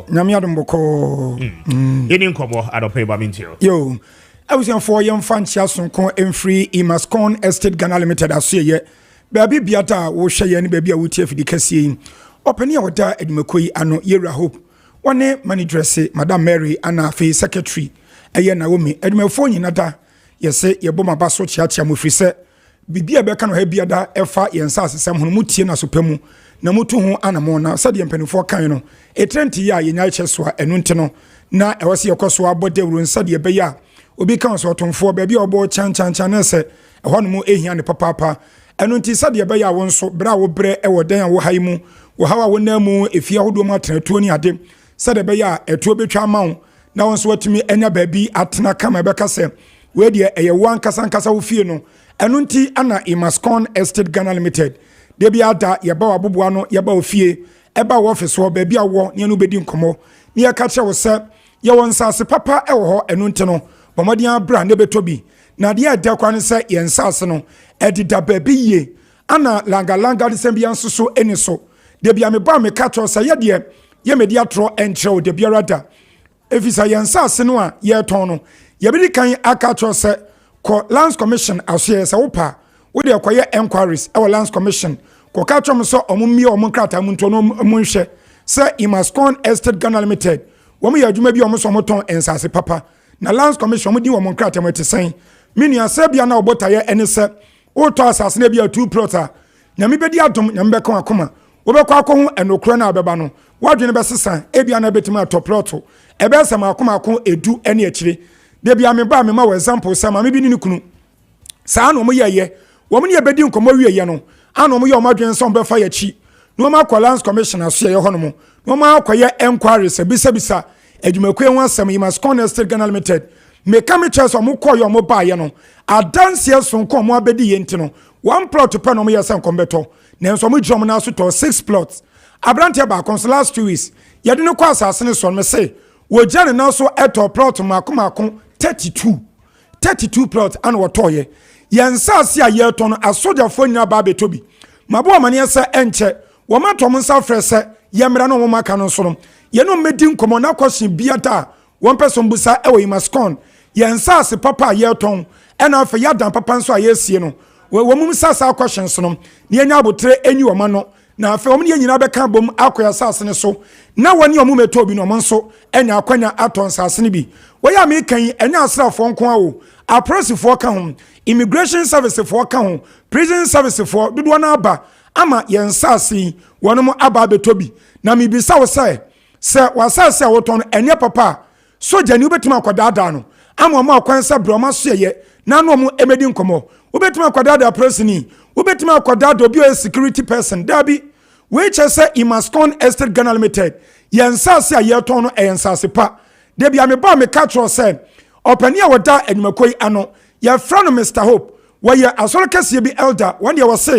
Namiadom Boko. Edin Komo, I don't pay Bamintio. Yo, I was in 4 young fan Chason and free in Moscow Estate Ghana Limited Asoye. Baby Biata, wo share any baby out here for the Cassie. Open your da Edmukui and no Yera Hope. One name, money dressy, Madame Mary, Anna Fay Secretary. A year Naomi, Edmufoni Nada. Yes, say your bomber basso chacha mufrise. Bibia Becano Hebiada, Efa, Yansas, some Mutina Supemu, Namutu Anamona, Sadian Penufo Cano, a 20 year in Cheswa and Nuntino. Na I was your Coswa, but they will Sadia Beya. Ubi council to 4 baby or boy Chan Chanese, a one more Ahian papa. And until Sadia Beya won so bravo bre ewa den wo haimu, wo hawa wonemu if you do matter 20 ade. Sadia Beya, a 2 betra mount. Now on sweat me any baby at Nakama Becase. Where there a one Kasankasa Ufino, Anunti Anna Imascon Estate Ghana Limited. Debiada, Yaba Bubuano, Yaba Fie, Eba office or baby a war, Yanu Bedin Como, near Catcher was said, Yawan Sas Papa Elho, Anuntino, Bomadian Brand Nebetobi. Nadia Delquan say Yen Sassano, Edita Baby ye, Anna Langa Sembian so any so. Debia me bar me catcher say Yadia, Yemediatro and show the Biarada. If it's a Yen Sassanoa, ye tono. Yabidi kan akacho se ko Lands Commission asye se opa wo de akoye enquiries our Lands Commission ko kacho mo so omummi omkrata munto no munhwe se Imascon Estate Ghana Limited wo mo yadwuma bi omo so moton ensase papa na Lands Commission mo di wo monkrata mo tesen mini asabia na obotaye ene se wo to asase na bia 2 plota na me bedi adom na me beka akoma wo beka akohu enokro na abeba no wadwene besesa ebia na betima to ploto ebe se ma akoma akon edu ene akire Debi ameba me ma we example sama me bi ni kunu saa no mo yeye wo mo ne bedi nkomo wieye no ano mo ye o madwen so be fa ya chi no ma kwa Lands Commission aso ye ho no mo no ma akoye enquiries bisa adwumakwe ho asem Imascon Estate Ghana Limited me ka me chance o mo koyo mo ba ye no adanse so nko mo abedi ye ntino 1 plot pe no mo ye sen kombeto na so mo drum na so to 6 plots abrante ba last 2 weeks ye de no kwa asase ne so me say wo jane na so eto plot makoma 32 plots and watoye yansase a yeto no asoja fo nyina ba betobi mabo amane ese enche wo matom nsa frese yemra no mo maka no so no ye no medi nkomo na kwashin biata won person busa ewe Imascon yensase papa yeton ena afa yadan papa nso a yesie no wo mum sasa questions no ne anya abotre enyi wo ma no na afa wo ne nyina beka bom akoya sase ne so na woni omu meto bi no mo nso enya akwanya aton sase ne bi wo ya me kan enya asrafo nko awo apresifo ka ho immigration service for ka ho prison service for dodo na aba ama yensase wonom aba betobi na mebisa wo se wasase a woton enye papa soja ni ubetuma akwadada no ama mo akwansa broma so ye na no mo emedi nkomo ubetuma akwadada presini ubetuma akwadada obi o security person dabi we chese Imascon Estate Ghana Limited yensase a yeton no yensase pa debi ameba me catch say opani a woda adwumakoi ano ye fra no Mr Hope we asoro kese bi elder one dey was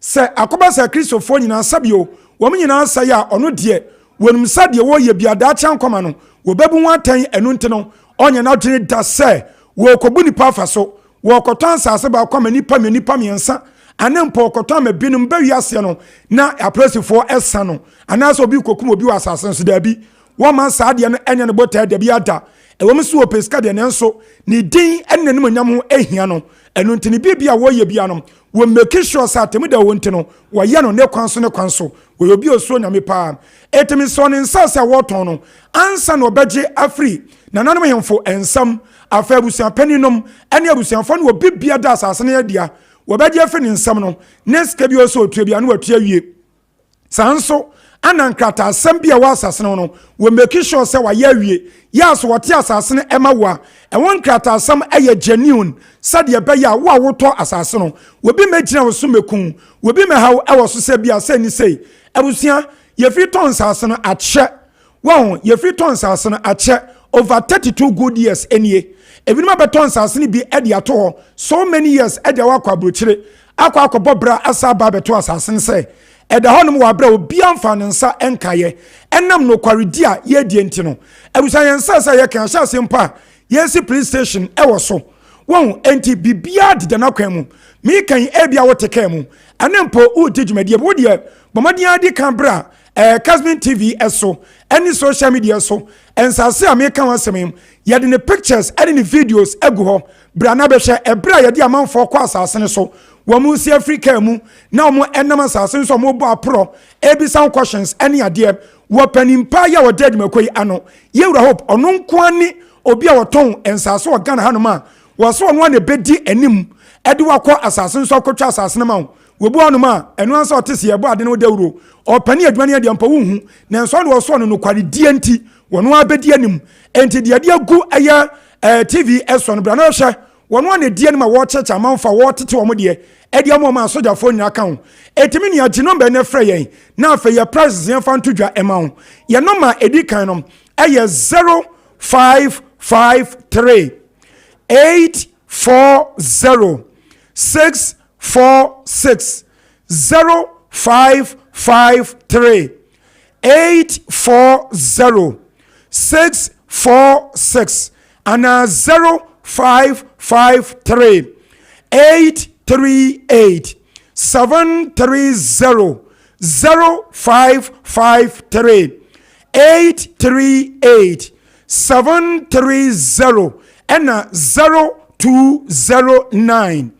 say akoba sa Christopher nyina sabio wo nyina say a ono de wonum sade wo ye biada chan koma no wo bebu watan enu ntino onye na dwene da se wo kobu nipa fa so wo koton sase ba kwama nipa miensa anempo koton ma binum ba wiase no na apresifo esa no anaso obi kokum obi wa sase so da bi wo man sade no enye no bota da bi ada e wo mso opeska de nenso ni din ennanim nyam ho ehia no enu ntini bibia wo ye bia no wo make sure sa temu da wo ntino wo ye no ne kwanso wo obi osuo nyame pa etimi so ne nsase a woton no ansa no beje afri na nanom hemfo ensam afa abusia paninom ene abusiafo no obi bia da asase ne dia wo beje afri ne nsam no neska bi oso otua bia no watua wie sanso anankrata asem bia wa asase no wo make sure say wa ye wie ya so wote asase ne ema wa e won krata asem eye genuine sade be ya wo awoto asase no wo bi megina wo so mekun wo bi me hawo e wo so se bia se ni sei abusia ye free ton asase no ache wo ye free ton asase no ache over 32 good years enie ebinuma beton asase ni bi e de ato so many years e de wa kwa brochire akwa bobra asa ba beto asase ne sei eda honum wa bra obi amfa ne nsa enkaye enam no kwaredi a ye die ntino abusan yensa sa ye kan sha sempa yesi police station e wo so won enti bibia de na kwan mu mi kan e bia wo teke mu anempo u tejumade bo de bomadi adi kan bra Kasmin TV eso any social media so ensase a me kan wasem ye de ne pictures e de ne videos egu ho bra na be hwe e bra ye de amanfo kwa asase ne so wamu si Africa mu na omo enam asase so mo bo apro ebisa questions any ade wo panimpa ya wo dead makoi ano Yewura Hope ono nko ani obi a woton ensase o Ghana hanoma wo so ono na bedi anim ede wakọ asase so akotwa asase ne ma wo bu onoma eno ansa otese ye bo ade no dawuro o pani adwani ade ampa wuhu na enso no so no kwade die nti wono abedi anim enti de ade agu aya TV eso no bra na hwe wono na die anim a wo checha manfa wo tete wo mo de edi amo ma soja fo nya kan etimi ni agi number na frɛ yen na afa ye price yen fan tudwa ema ye number edi kan no eye 0553 840 646 0553 840 646 and 0553 838 730 0553 838 730 and 0209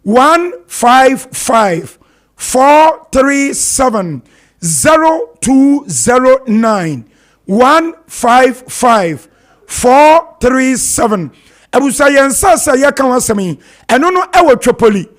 155 437 0209 155 437 abusa yensa sa ye kan wasemi eno no ewo Tripoli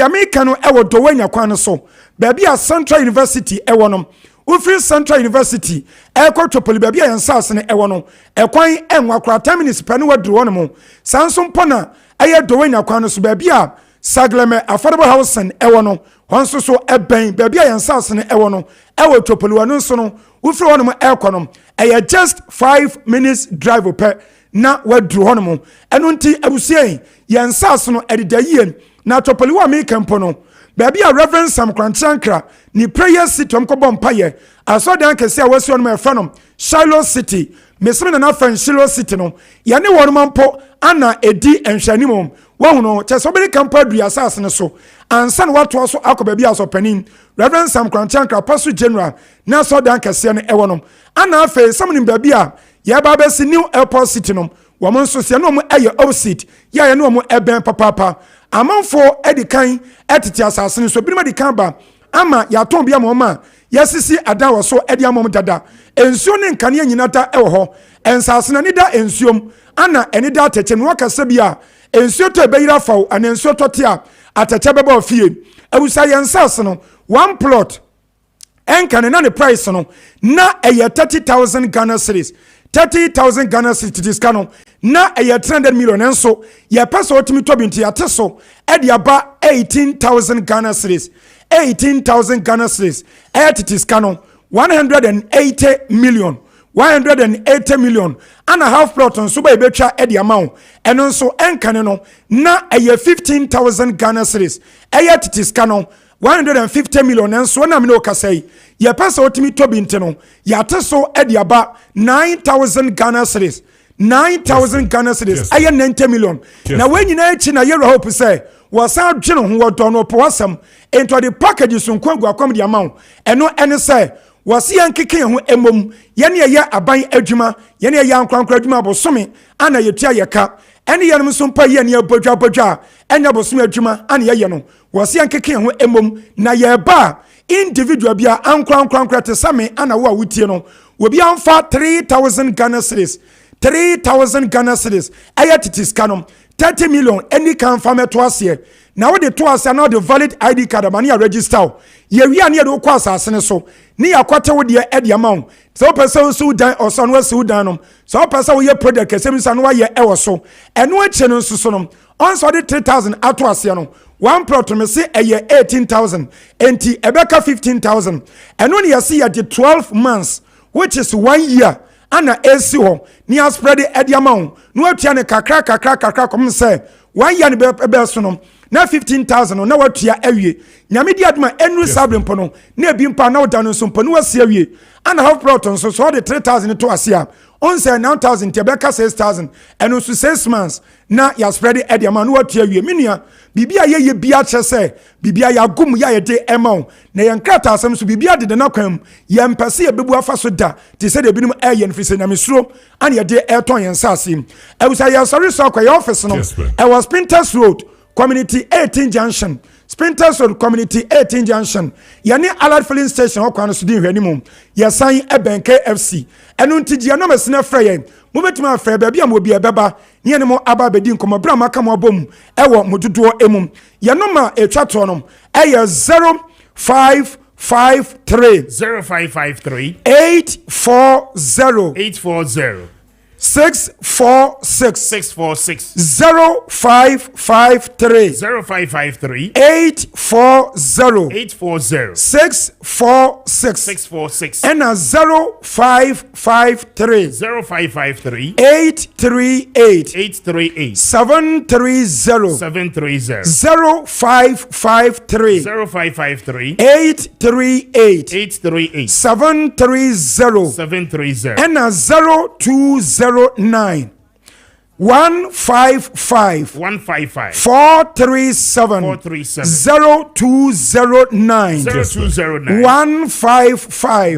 America no ewo dowanya kwan so baabi a Central University ewo no ufri Central University ekọ Tripoli baabi a yensa asene ewo no ekwan enwa kra 10 minutes pe no wadru wono mo sanso mpona eye dowanya kwan so baabi a Sagleme affordable housing ewo no honso so eben baabi a yensa asene ewo no ewo Tripoli wano so no ufri wono mo ekọ no eye just 5 minutes drive per na wadru hono mo eno nti abusie yensas no edidayien na Tripoli wa me kampo no baabi a Reverend Sam Kranchankra ni prayer city omkobo mpaye asodan kese a wasi ono me fra no Shiloh City mesme na fan Shiloh City no ya ne wono mampo ana edi enhwanimom wahuno chesobere kampo adu asase ne so ansa na wato so akobaabi aso panin Reverend Sam Kranchankra Pastor General na asodan kese ne ewono ana afa samnim baabi a ya baba si New Airport City no wɔn nso sɛ no wɔn ɛyɛ opposite yɛayɛ no wɔn ɛbɛn papaapa amanfoɔ ɛdi kan ɛtete asase no so binom ɛdi kan ba ama yɛatɔn bi ama wɔn a yɛsisi adan wɔ so ɛdi ama wɔn dada nsuo ne nkanea nyinaa da ɛwɔ hɔ nsase na ne da nsuom ana ɛne da atɛkyɛ no wɔkasa bi a nsuo tɔ ɛbɛyira faw ana nsuo tɔ te a atɛkyɛ bɛbɔ fie awusa yɛn nsase no one plot ɛnkane na ne price no na ɛyɛ 30,000 Ghana cedis 30,000 Ghana cedis titiska no na ɛyɛ 300 million nso yɛpɛ sɛ wɔtumi tɔ bi nti yɛate so ɛde aba 18,000 Ghana cedis 18,000 Ghana cedis ɛyɛ titiska no 180 million 180 million ana half plot nso ba ebetwa ɛde ama wo ɛno nso ɛnkane no na ɛyɛ 15,000 Ghana cedis ɛyɛ titiska no 150 million nso na me no kasai ye pesa otimi tobi nte no yate so edi aba 9,000 Ghana cedis 9,000 Ghana cedis aye 90 million na we nyina echi na ye hope say wasa dwene ho wodo no po wasam into the package so nkwangu akom di amount eno ene say wasi yankeke ho emom ye ne ye aban adwuma ye ne ye ankwankwa adwuma bosome ana yetua ye ka ene ye no so mpa ye ne abodwa enya bosome adwuma ana ye no wasi yankeke ho emom na ye ba individual bia ankwankwa te same ana wo a wutie no wo bia amfa 3,000 Ghana cedis 3,000 Ghana cedis aya titiska no 30 million any can farm to us here now the to us are now the valid ID card money register ye wi ane de kwa asase so ni yakwate wo de e amount so person so dan or son was so dan no so person we product kesem san wa ye e wo so eno ache no so no on so the 3,000 ato ase no one plot me say eye 18,000 enti ebeka 15,000 eno ne yesi ye 12 months which is 1 year ana esi ho ni a spread the amount no atua ne kakra kom say 1 year ne be so no na 15,000 na watua awie nyame di aduma enu sabrempo no na ebi mpa na oda no so mpo no wasi awie ana half plot so so the 3,000 to asia on say 9,000 te beka 6,000 enu so 6 months na ya spread the amount no watua awie menua bibia ye bia che say bibia ya gum ya ye de emount na ye nkrata asem so bibia de na kwam ye mpese ye bebu afa so da te say de binum aye nfise nyame suro ana ye de eton ye nsase ewusa ye sorry so kwa your office no e was Spinters Road Community 18 Junction Spinters Road Community 18 Junction yani Allied Filling Station okwa so di hwanimu ye san eben KFC enu ntiji ya no mesena freye mo betuma freye ba bia mo bia beba ne ne mo aba bedi nkomo bra maka mo abom ewo modudo emum ye no ma etwa to no eye 0553 0553 840 646 0553 840 646 and 0553 838 730 0553 838 730 and 020 09 155 437 0209 155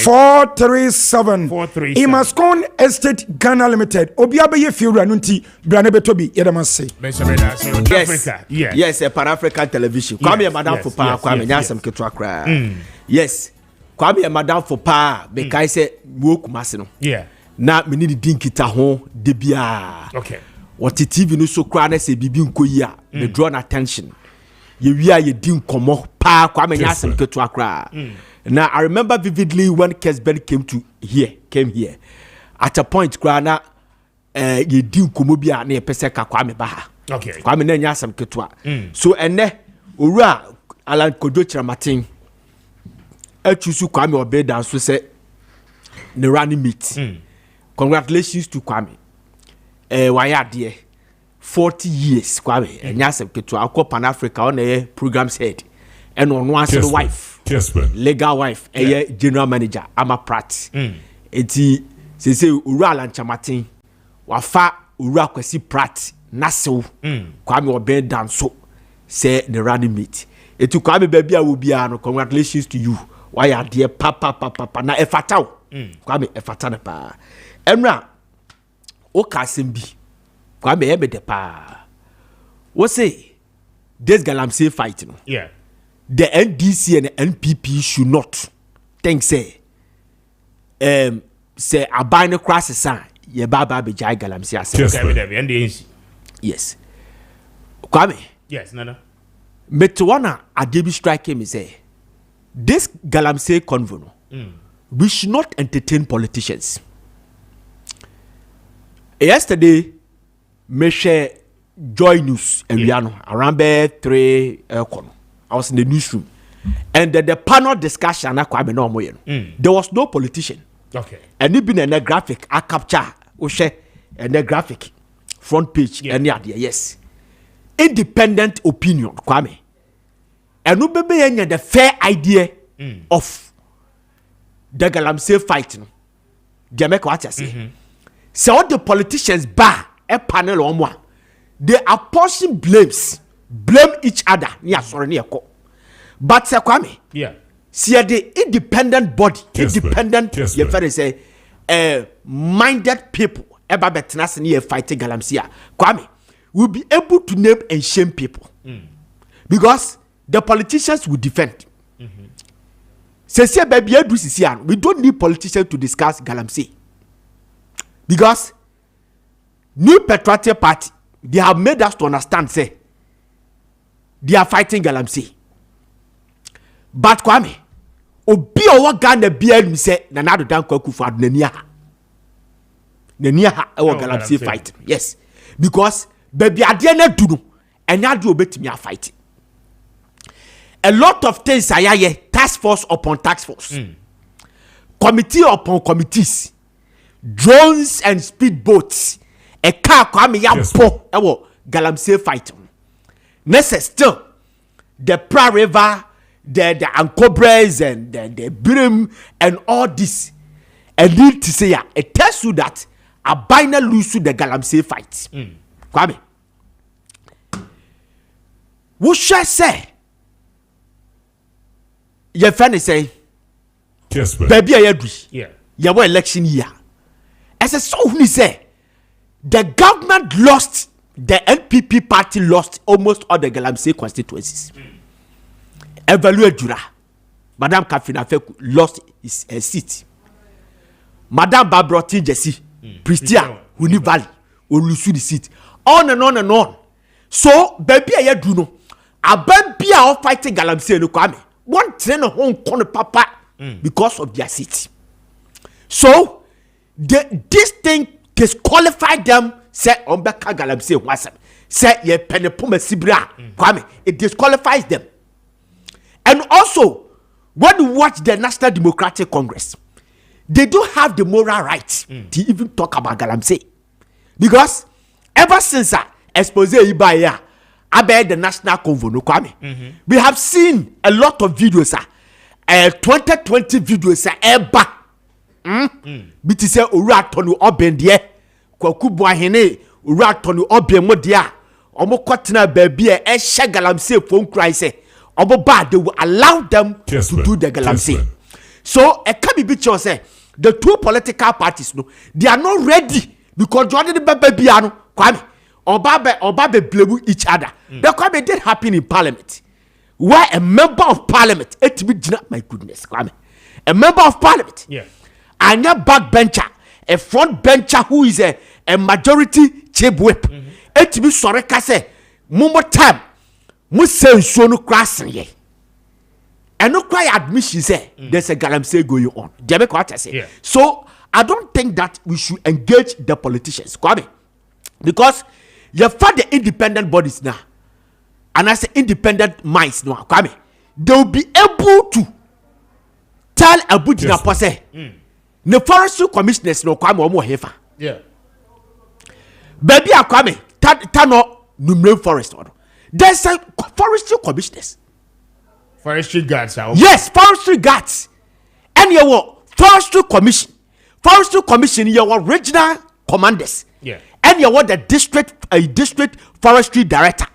437 Imascon Estate Ghana Limited Obiabe ye fiura nunti brane betobi yedamase yes a Pan-African television Kwame madam for pa Kwame nyasem ketwa kra yes Kwame madam for pa be kai se wo kumase no na me ni dinkita ho de bia okay what TV no so kra na se bibi nkoyi a me draw attention ye wi a ye din komo pa Kwame nyasem ketwa kra now I remember vividly when Kesben came here at a point kra na ye din komo bia na ye pese ka Kwame ba ha okay Kwame na nyasem ketwa so ene owura Alan Kojo Chiramatin achusu Kwame obeda so se ne running meet congratulations to Kwame why there 40 years Kwame nyasem ketwa akọ Pan Africa on a programs head and on one wife legal wife general manager Ama Pratt eti se owura Lanchamatin wafa owura Kwesi Pratt nasew Kwame obeda so say the running meet etu Kwame baby a wo bia no congratulations to you why there papa na efataw Kwame efata na pa enra o kasembi Kwame ebe de pa we say this galamsey fight no yeah the NDC and the NPP should not think say abine cross sign ye baba be jai galamsey yes yes Kwame yes no Metwana adebi strike me say this galamsey convo no we should not entertain politicians. Yesterday me share Joy News and around 3 I was in the newsroom and the panel discussion there was no politician. Okay. And it been in a graphic I capture and the graphic front page and yes. Independent opinion Kwame. And no baby the fair idea of the galamsey fight no. They make what I say. So all the politicians a panel on one. They apportion blame each other. But say Kwame, yeah. See the independent body, independent you very say minded people about betnas near fighting galamsey. Kwame will be able to name and shame people. Because the politicians will defend. We don't need politicians to discuss galamsey. Because New Patriotic Party, they have made us to understand, say, they are fighting galamsey. But Kwame, obi owa Ghana bia mi say na nado dan kwaku for nania galamsey fight. Yes. Because baby ade na du no, enya de obetimi a fight. A lot of things are here, task force upon task force. Committee upon committees. Drones and speedboats. A car Kwame ya po ewo galamsey fight. Next still the Pra River, the Ancobres and the Brim and all this. And need to say it tells you that a binary lose the galamsey fight. Kwame. What shall I say? Your friend say, yes, baby, I agree. Yeah. Your election year. As a so we say, the government lost, the NPP party lost almost all the galamsey constituencies. Evaluate Jura. Madame Kafina Feku lost his seat. Madame Barbara Jesse, Pristia, Huni Valley, will lose the seat. On and on and on. So, baby, I do know. A baby are fighting galamsey no Kwame. One train of home corner papa because of their seat. So this thing disqualified them. Say Ombeka galamsey wasam. Say ye penepuma sibra. Kwame, it disqualifies them. And also, when you watch the National Democratic Congress, they don't have the moral right to even talk about galamsey. Because ever since expose Ibaya about the national convo no Kwame. We have seen a lot of videos 2020 videos Biti say ora tonu obendie kwaku buahene ora tonu obem dia omo kotena baabi e hye galamsey phone cry say obo ba they will allow them to do the galamsey. So e can be say the two political parties no they are not ready because Jordan the baabi no Kwame Oba blame each other. The Kwame did happen in Parliament, where a member of Parliament, my goodness, Kwame, a member of Parliament, and a backbencher, a front bencher who is a majority chief whip. It be sorry, Kase, Mumo time, Musa so no crossing ye. And no cry admission say there's a galamsey going on. Do you make what I say? So I don't think that we should engage the politicians, Kwame, because you find the independent bodies now, and I say independent minds now, Kwame, they will be able to tell Abuja Pose, the forestry commissioners no Kwame omo hefa. Yeah. Baby a Kwame, tano numero forest order. There's a forestry commissioners. Forestry guards are yes, forestry guards. And your forestry commission. Forestry commission, your regional commanders. Yeah. And you want the district forestry director.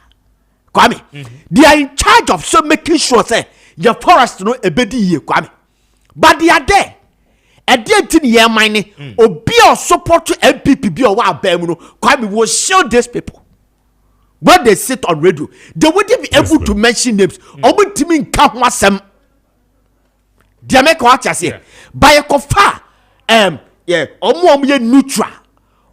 Kwame. They are in charge of so making sure say your forest no ebedi ye Kwame. But they are there. And they ntin ye mine obi o support to MPP bi o wa abam no Kwame will shield these people when they sit on radio. They wouldn't be able to mention names. Omo timi nka ho asem. Dia make what I say. By a kofa omo ye neutral.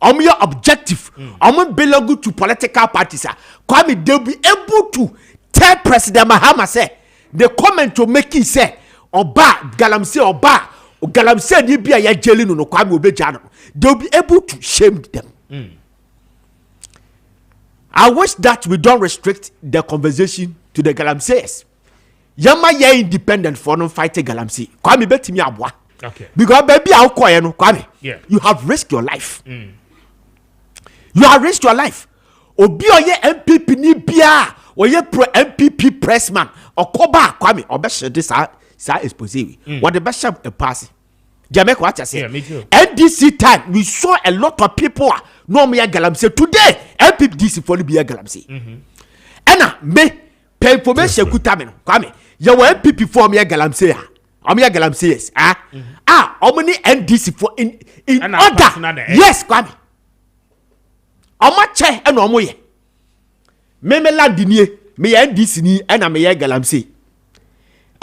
Omo ye objective. Omo belong to political parties. Kwame they be able to tell President Mahama say the comment to make it say Oba Galamsey Oba Galamsey ni bia ya jeli no Kwame obeja no. They'll be able to shame them. I wish that we don't restrict the conversation to the Galamseyers. Yama ye independent for no fighting Galamsey. Kwame betimi abwa. Okay. Because baby akoye no Kwame. Yeah. You have risked your life. You have risked your life. Obi oye MPP ni bia oye pro MPP pressman okoba Kwame obeshe this sa expose what the best a pass. Jamaica what I say. Yeah, me too. NDC time we saw a lot of people no me Galamsey today MPP DC for be Galamsey. Ena me pay information kutame no Kwame you were MPP for me Galamsey me Galamsey yes omni NDC for in order yes Kwame omache ena omoye me landini me NDC ni ena me Galamsey.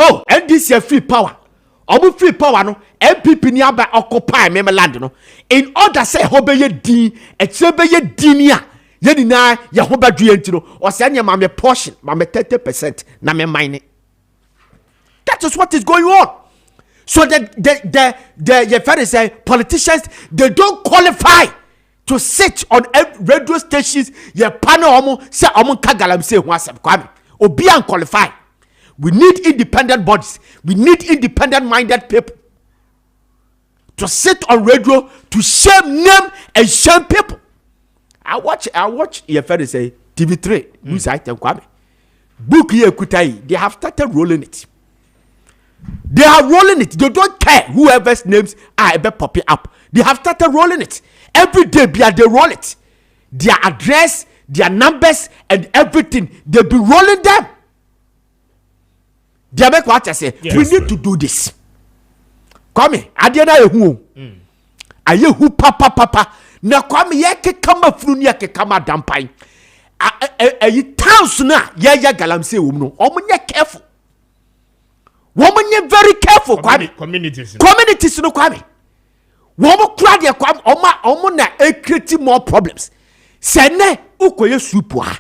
Oh, NDC free power. Omu free power no. MPP ni aba occupy me land no. In order say hobeye din, echebeye dinia. Ye ni na ye hobadu yenti no. O say anya mame portion, mame 30% na me mine. That is what is going on. So the your friend say politicians they don't qualify to sit on radio stations. Ye panel omu say omu ka Galamsey ho asem Kwame. Obi an qualify. We need independent bodies. We need independent-minded people to sit on radio to shame name and shame people. I watch your friend say TV3. Who's item Kwame? Book here kutai. They have started rolling it. They are rolling it. They don't care whoever's names are ever popping up. They have started rolling it. Every day they roll it. Their address, their numbers, and everything. They be rolling them. They make what I say. We need to do this. Kwame, adiana ehu. Aye hu papa. Na Kwame ye ke kama fruni ye ke kama dampai. Ayi towns na ye Galamsey wom no. Omo nye careful. Woman nye very careful Kwame. Communities no Kwame. Woman kura de Kwame omo na create more problems. Sene ukoye supu ha.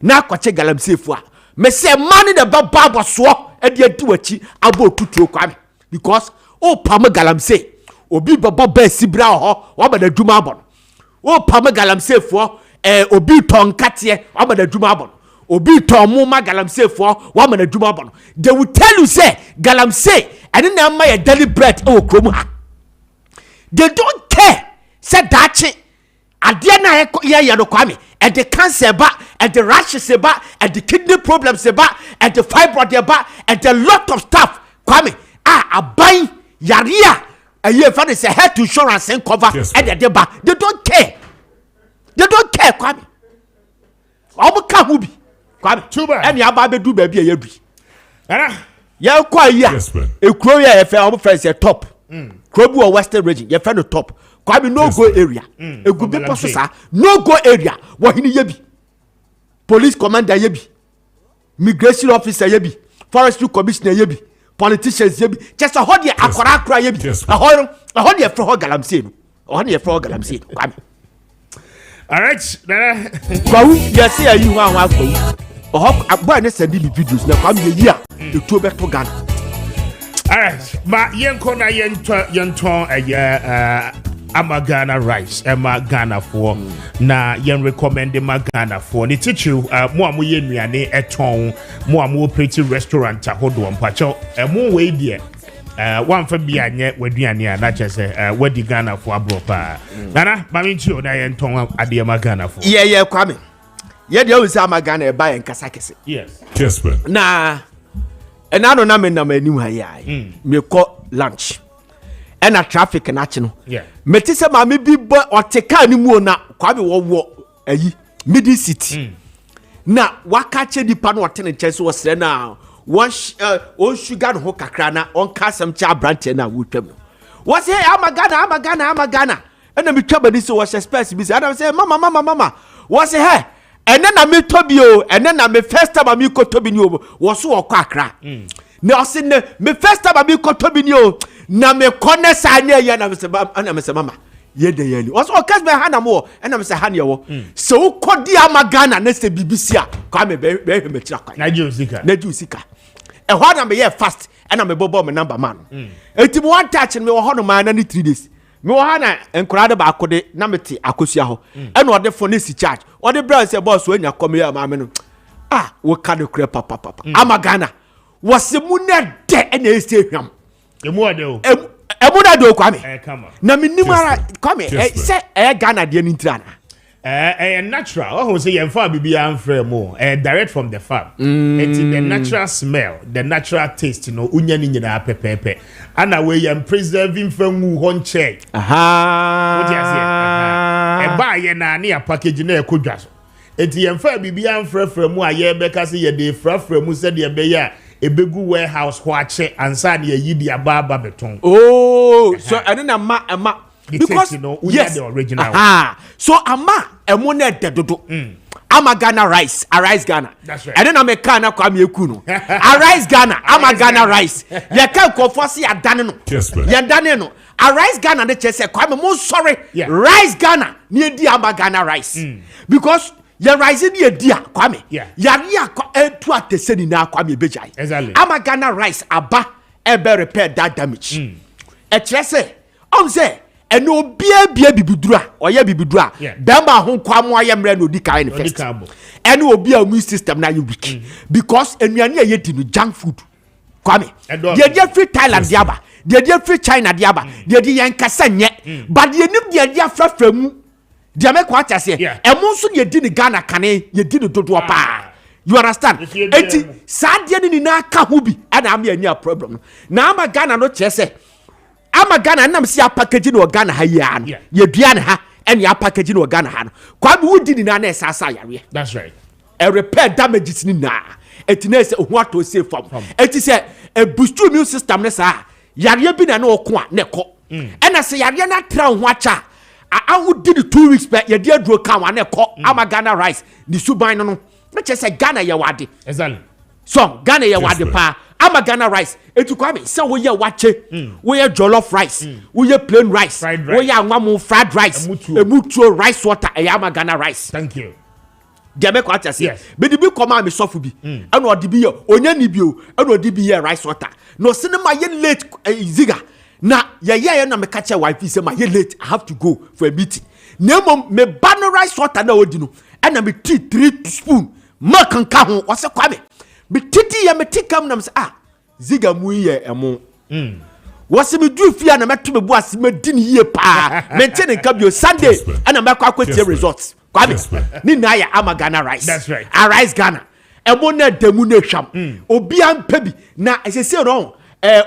Na kwache Galamsey fu ha. Me say man the baba so e de atuachi abo tutuo Kwame because o pam Galamsey obi baba ba sibra ho wa ba da dwuma abon o pam Galamsey fo obi ton kate wa ba da dwuma abon obi ton mu ma Galamsey fo wa ba da dwuma abon. They will tell you say Galamsey and na ma ya deliberate o krom ha. They don't care say dachi ade na ye no Kwame and the cancer ba and the rashes ba and the kidney problems ba and the fibroid ba and a lot of stuff Kwame abai yaria aye fa say health insurance and cover and the ba they don't care Kwame omo ka hu bi Kwame too bad and ya ba be do ba bi ya bi ya kwa ya ekuro ya fe omo friends say top krobu or western region ya fe no top Kwame no go area egubi pososa no go area wo hini ye bi police commander ye bi migration officer ye bi forestry commissioner ye bi politicians ye bi just a hodi akora ye bi a hodi e fro Galamsey no hodi e fro Galamsey Kwame. All right kwawu ye say ayi ho anwa kwawu boy ne send me videos na Kwame ye yi a etuo beto Ghana. All right ma yenko na yenton ama Ghana rice ema Ghana for na yen recommend ma Ghana for ni teachu mo amu ye nuane eton mo amu operate restaurant ahodo mpacho mo we die one fa bia nye waduane a na chese wadi Ghana for abropa nana mami nchi o na yen ton ade ma Ghana for yeah Kwame ye de o say ama Ghana e ba yen kasa kese yes na enano na me na manu ha ya me ko lunch and a traffic and action. Yeah. Metisa mami bi boy or teka ni mu na Kwame wo ayi midi city. Na wakache di pa no otene chese wo sre na one sugar no kakra na on ka sam cha branch na wotwam. Was hey, I'm a Ghana. And I'm trouble so was express me. And I say, Mama. Was hey. And then I meet Tobio, and then I me first time I meet Tobinio was so quackra. Now, seen me first time I meet Tobinio. Na me corner sign here, and I'm a mama. Ye de ye. Was all cast by Hannah more, and I'm a Hannah. So, Kodia Magana, next BBC, come a very much. Naju Sika. A one I'm a fast, and I'm a bobo number man. It's one touch and me or man any 3 days. Mohana enkwada ba akode na meti akosia ho e na ode for nesi charge ode bra say boss when you come here ma me no we ka de kure papa Amagana was mu na de e na ese hwam emu ade o emu na de o Kwame come na minimara Kwame say Ghana de ni ntrana natural. Oh, say you farm be more. Direct from the farm. It's the natural smell, the natural taste. You know, unya ni na pepe. And away you preserving from honche. Aha. What you say? Buy ye na ni a package na ekudwaso. Eti you farm be from mu aye beka say ye dey from mu say dey be ya ebegu warehouse hwache ansa na ye di ababa beton. Oh, so and then ama because you know, yes, the original. So ama emone dedodo. Amagana rice, rice Ghana. That's right. And then I'm a Ghana Kwame Kuno. Rice Ghana, Amagana rice. Ya can conforce ya daneno. Ya daneno. Rice Ghana the chese Kwame mo sorry. Rice Ghana near di Amagana rice. Because ya rice near dia Kwame. Ya ria to at the seni na Kwame Bejai. Exactly. Amagana rice aba ebe repair that damage. E chese say and obia bibidura or ye bibidura bemba ho kwamo ayemre no di kind first and obia immune system na you weak because enuane ye di no junk food Kwame dey free Thailand diaba dey free China diaba dey yankasa nye but dey nim dey afrafra mu dey make kwa chase emu so dey di ni Ghana kane ye di no dodo pa you understand enti sadie ni na ka ho bi ana am ye problem na ama Ghana no chese Amagana nam si a package no Ghana ha ya no ye duane ha and ya package no Ghana ha no Kwame wudi ni na na esasa yare. That's right. A repair damages ni na etine se ohu ato safe from eti se a boost immune system ne sa yare bi na na oko a ne ko na se yare na tra ho acha a wudi ni 2 weeks pe ye dia duro kan wa ne ko Amagana rice ni suban no no che se Ghana ye wade exactly so Ghana ye wade pa Amagana rice etu Kwame say we ye wache we ye jollof rice we ye plain rice we ye anwamu fried rice emutuo rice water Amagana rice. Thank you. Deme kwa tia say be di bi koma me sofu bi eno odi bi ye onya ni bi o eno odi bi ye rice water no cinema ye late ziga na ye na me catch wife say ma ye late I have to go for a meeting nemo me ban rice water na odi no ena me tea 3 spoon ma kan ka ho wo se Kwame me titi ya me tikam nam say ziga mu ye emo wasi me du fia na meto me bu ase me di ni ye pa me tene nka bio Sunday ana me kwa kwete results Kwame ni na ya Amagana rice. That's right. A rice Ghana emo na demu na hwam obi ampa bi na esese no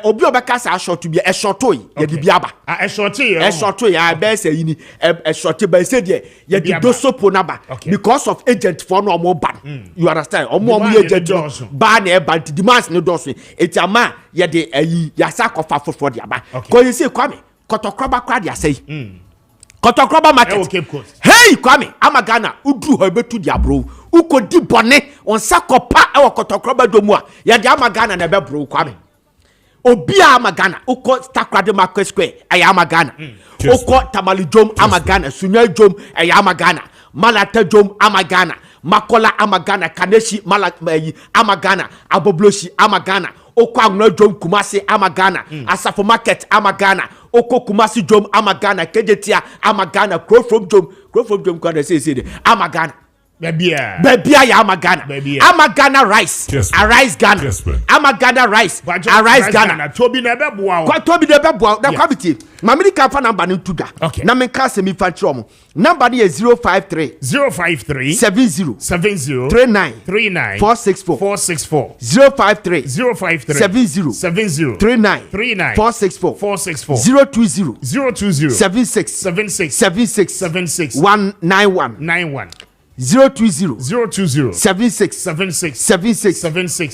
obi obeka sa short bi e shorto yi ye di biaba e shorto ya be say yini e short ba say de ye di dosopo na ba because of agent for no mo ban you understand omo agent ba na e ban demands no doso etiama ye de ayi ya sa kofa fofo de aba ko you say Kwame kotokroba kwa de asai kotokroba market hey Kwame Amagana udru ho betu di abro ukodi bone on sakopa e kotokroba domu a ye de Amagana na be bro Kwame Obia Amagana uko Stakrade Market Square Amagana uko Tamale Jom Amagana Sunya Jom Amagana Malata Jom Amagana Makola Amagana Kaneshi Amagana Abobloshi Amagana uko Agno Jom Kumasi Amagana Asafo Market Amagana uko Kumasi Jom Amagana Kejetia Amagana Crowfrom Jom kwanda say Amagana Bebia ya Amagana. Amagana rice. A rice Ghana. Amagana rice. A rice Ghana. Tobi na be boa. Kwa Tobi na be boa. Na kwabiti. Mamini ka fa number ni tuda. Na me ka se mi fa chromo. Number ni 053 70 39 464 053 70 39 464 020 76 191 020 76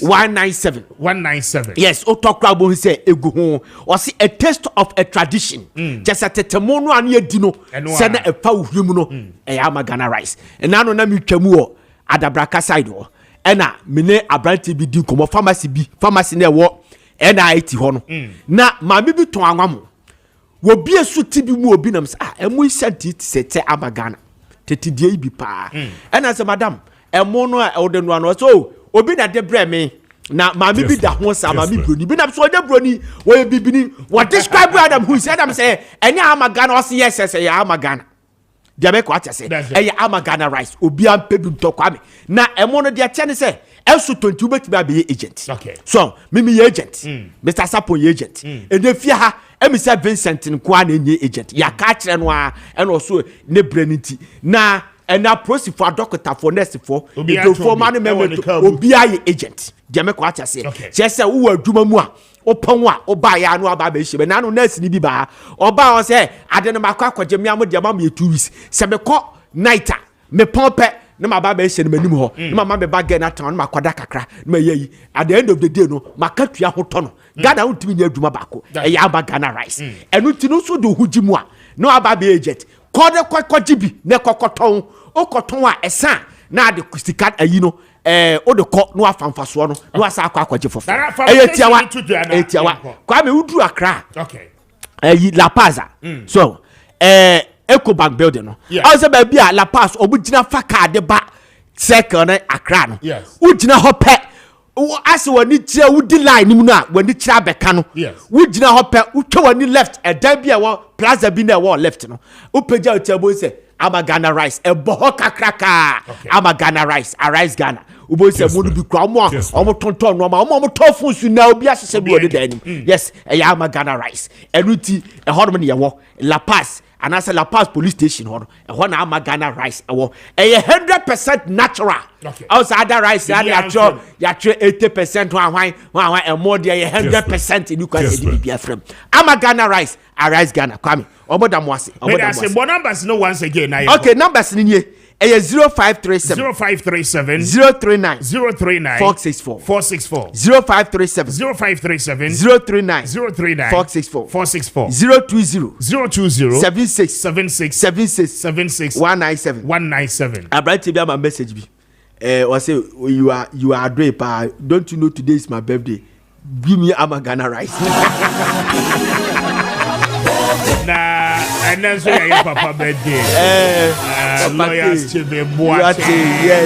197 yes o talk about he say egu ho o say a taste of a tradition just a tetemo no anu edi no say na efa uhwem no e ama Ghana rice and na no na mi twamu o adabraka side o ena mene abranti bi di komo pharmacy na wo NIT ho no na ma me bi ton anwam wo bi esu ti bi mu obi nam say emu isanti sete ama Ghana tetidie bi pa ena say madam emu no a ode no so obi na de bre me na ma me bi da ho sa ma me broni bi na so de broni wo bibini what describe Adam who said Adam say enya ama Ghana o say yes ya ama Ghana dia be ko atese eya ama Ghana rice obi am pe bi to Kwame na emu no dia che ne say also 20 bet be agent okay so me agent Mr. Sapo agent and if ya ha Mr. Vincent nkwa na enye agent ya ka kire no a and also ne branity na and na proceed for doctor for nurse for man member obi aye agent dia me ko atase say wo adwuma mu a opon a oba ya no aba ba hye na no nurse ni bi ba oba o say ade no makwa kwaje me am dia ma me 2 weeks se me ko nighter me pompe na ma ba hye no manim ho na ma be bag na town na makwada kakra na yeyi at the end of the day no makatua ho to no Ghana untimi nya adwuma bako e ya aba Ghana rice enu ti no so do hugimu a no aba be agent kode kokojibi na kokoton okoton a esa na de kustika ayi no o de ko no afamfaso no no asa akwaje fofo etiawa Kwame udu akra okay La Paz so Ecobank building no also be bia La Paz obugina fa card ba circle na akra no ugina ho pe as wani tire wudi line mu na wani tire abeka no ugina ho pe utwa wani left edan bia wo plaza bi na wo left no upeja otabo se ama Ghana rice eboho kakraka ama Ghana rice a rice Ghana ubo se mo bi kwa omo tonton no ma omo tofu su na obi asese bi ode danim yes ya ama Ghana rice enuti e hodom ne yewo La Paz and as La Paz police station ho na ama Ghana rice ewo e 100% natural outside that rice ya tro 80% hwan e more there 100% in you can say the bia frame ama Ghana rice a rice Ghana Kwame omodamwase but numbers no once again okay numbers ni nie 0537 039 464 0537 039 464 020 76 197 Abrante be my message bi or say you are adre pa don't you know today is my birthday give me ama Ghana rice nah and then so your papa birthday lawyers to be yes